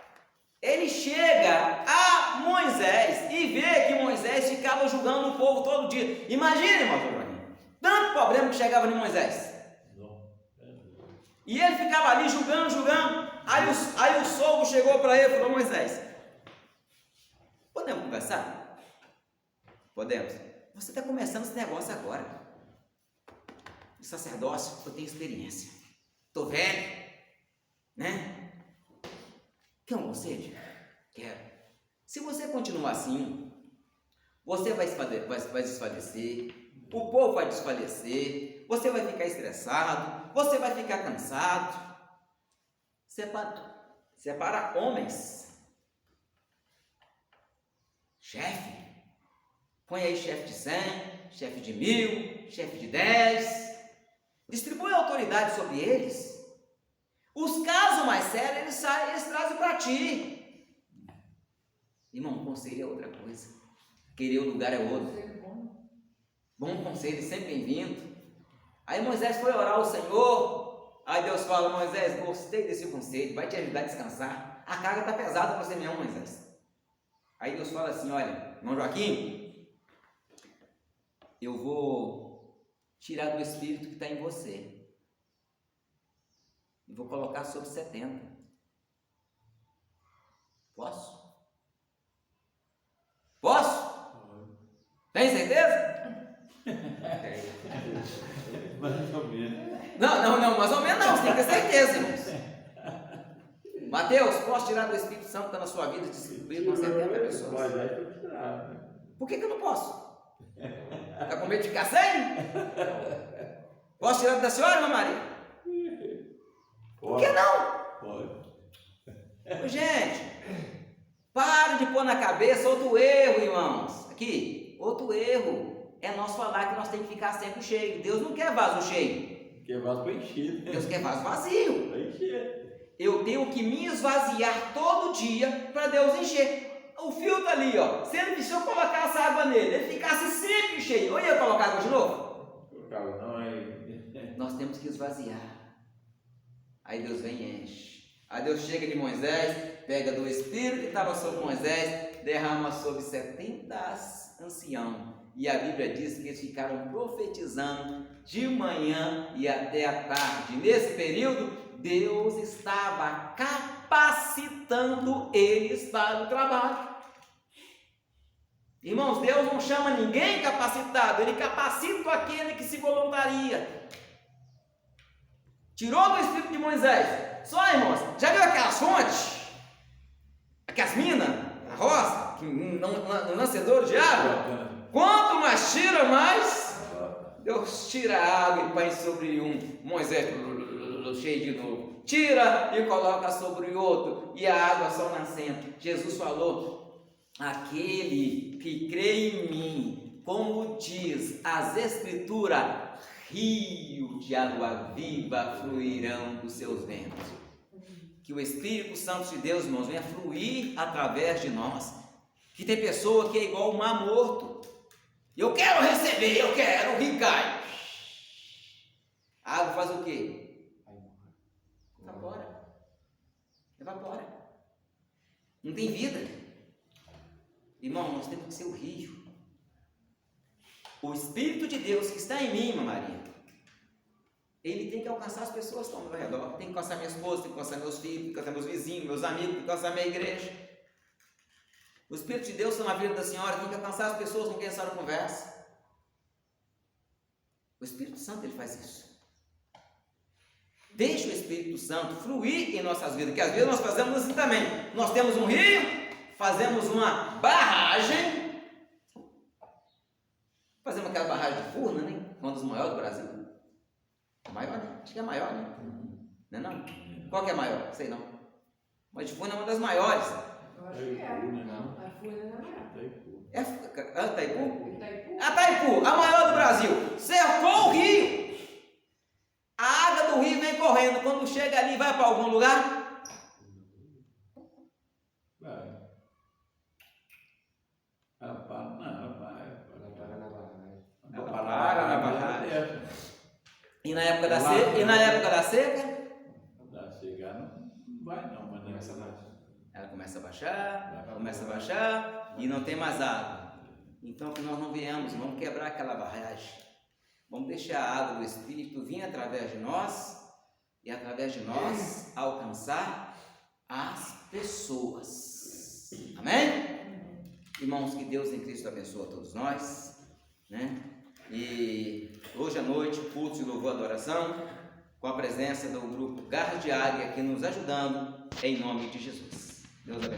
ele chega a Moisés e vê que Moisés ficava julgando o povo todo dia. Imagine, irmão Giovanni, tanto problema que chegava em Moisés. E ele ficava ali julgando. Aí o sogro chegou para ele e falou: Moisés, podemos conversar? Podemos. Você está começando esse negócio agora. De sacerdócio, eu tenho experiência. Estou velho, né? Quer um conselho? Quero. Se você continuar assim, você vai desfalecer, o povo vai desfalecer, você vai ficar estressado, você vai ficar cansado. Separa homens. Chefe. Põe aí chefe de 100, chefe de 1000, chefe de 10. Distribui a autoridade sobre eles. Os casos mais sérios eles trazem para ti. Irmão, conselho é outra coisa. Querer o lugar é outro. Bom conselho, sempre bem-vindo. Aí Moisés foi orar ao Senhor. Aí Deus fala: Moisés, gostei desse conselho, vai te ajudar a descansar. A carga está pesada para você mesmo, Moisés. Aí Deus fala assim: olha, irmão Joaquim, eu vou tirar do espírito que está em você e vou colocar sobre 70. Posso? Posso? Tem certeza? Mais ou menos. Não, mais ou menos não, você tem que ter certeza, irmãos. Mateus, posso tirar do Espírito Santo que está na sua vida e distribuir com 70 pessoas? Por que eu não posso? Está com medo de ficar sem? Posso tirar da senhora, irmã Maria? Por que não? Pode. Gente, pare de pôr na cabeça outro erro, irmãos. Aqui, outro erro é nós falar que nós temos que ficar sempre cheio. Deus não quer vaso cheio. Quer vaso para encher. Deus quer vaso vazio. Para encher. Eu tenho que me esvaziar todo dia para Deus encher. O fio está ali, ó. Sendo que se eu colocasse água nele, ele ficasse sempre cheio. Eu ia colocar água de novo? Colocava não, aí. Nós temos que esvaziar. Aí Deus vem e enche. Aí Deus chega de Moisés, pega do espírito que estava sobre Moisés, derrama sobre 70 anciãos. E a Bíblia diz que eles ficaram profetizando de manhã e até a tarde. Nesse período, Deus estava capacitando eles para o trabalho. Irmãos, Deus não chama ninguém capacitado, Ele capacita aquele que se voluntaria. Tirou do espírito de Moisés. Só, irmãos, já viu aquelas fontes? Aquelas minas, a roça, no nascedor de água? Quanto mais tira, mais Deus tira a água e põe sobre um. Moisés, cheio de novo, tira e coloca sobre o outro, e a água só nascendo. Jesus falou: aquele que crê em mim, como diz as Escrituras, rio de água viva fluirão dos seus ventos. Que o Espírito Santo de Deus, irmãos, venha fluir através de nós. Que tem pessoa que é igual o mar morto. Eu quero receber, eu quero, o rio cai. A água faz o quê? Evapora. Não tem vida. Irmão, nós temos que ser o rio. O Espírito de Deus que está em mim, irmã Maria, ele tem que alcançar as pessoas que estão ao meu redor. Tem que alcançar minha esposa, tem que alcançar meus filhos, tem que alcançar meus vizinhos, meus amigos, tem que alcançar minha igreja. O Espírito de Deus está na vida da senhora, tem que alcançar as pessoas com quem a senhora conversa. O Espírito Santo, ele faz isso. Deixa o Espírito Santo fluir em nossas vidas, que às vezes nós fazemos assim também. Nós temos um rio, fazemos uma barragem, fazemos aquela barragem de Furna, né? Uma das maiores do Brasil. A maior, né? Acho que é a maior, né? Não é não? Qual que é a maior? Sei não. Mas de Furna é uma das maiores. Eu acho que é. Não. A folha não é. É Itaipu? Itaipu? A Itaipu, a maior do Brasil, cercou o rio. A água do rio vem correndo. Quando chega ali, vai para algum lugar? E na época da seca? E na época da seca? Da chegar não vai não, mas nessa noite. Ela começa a baixar e não tem mais água. Então que nós não viemos, vamos quebrar aquela barragem. Vamos deixar a água do Espírito vir através de nós e através de nós alcançar as pessoas. Amém? Irmãos, que Deus em Cristo abençoe a todos nós, né? E hoje à noite, culto de louvor e adoração, com a presença do grupo Garra de Águia aqui nos ajudando, em nome de Jesus. Deus abençoe.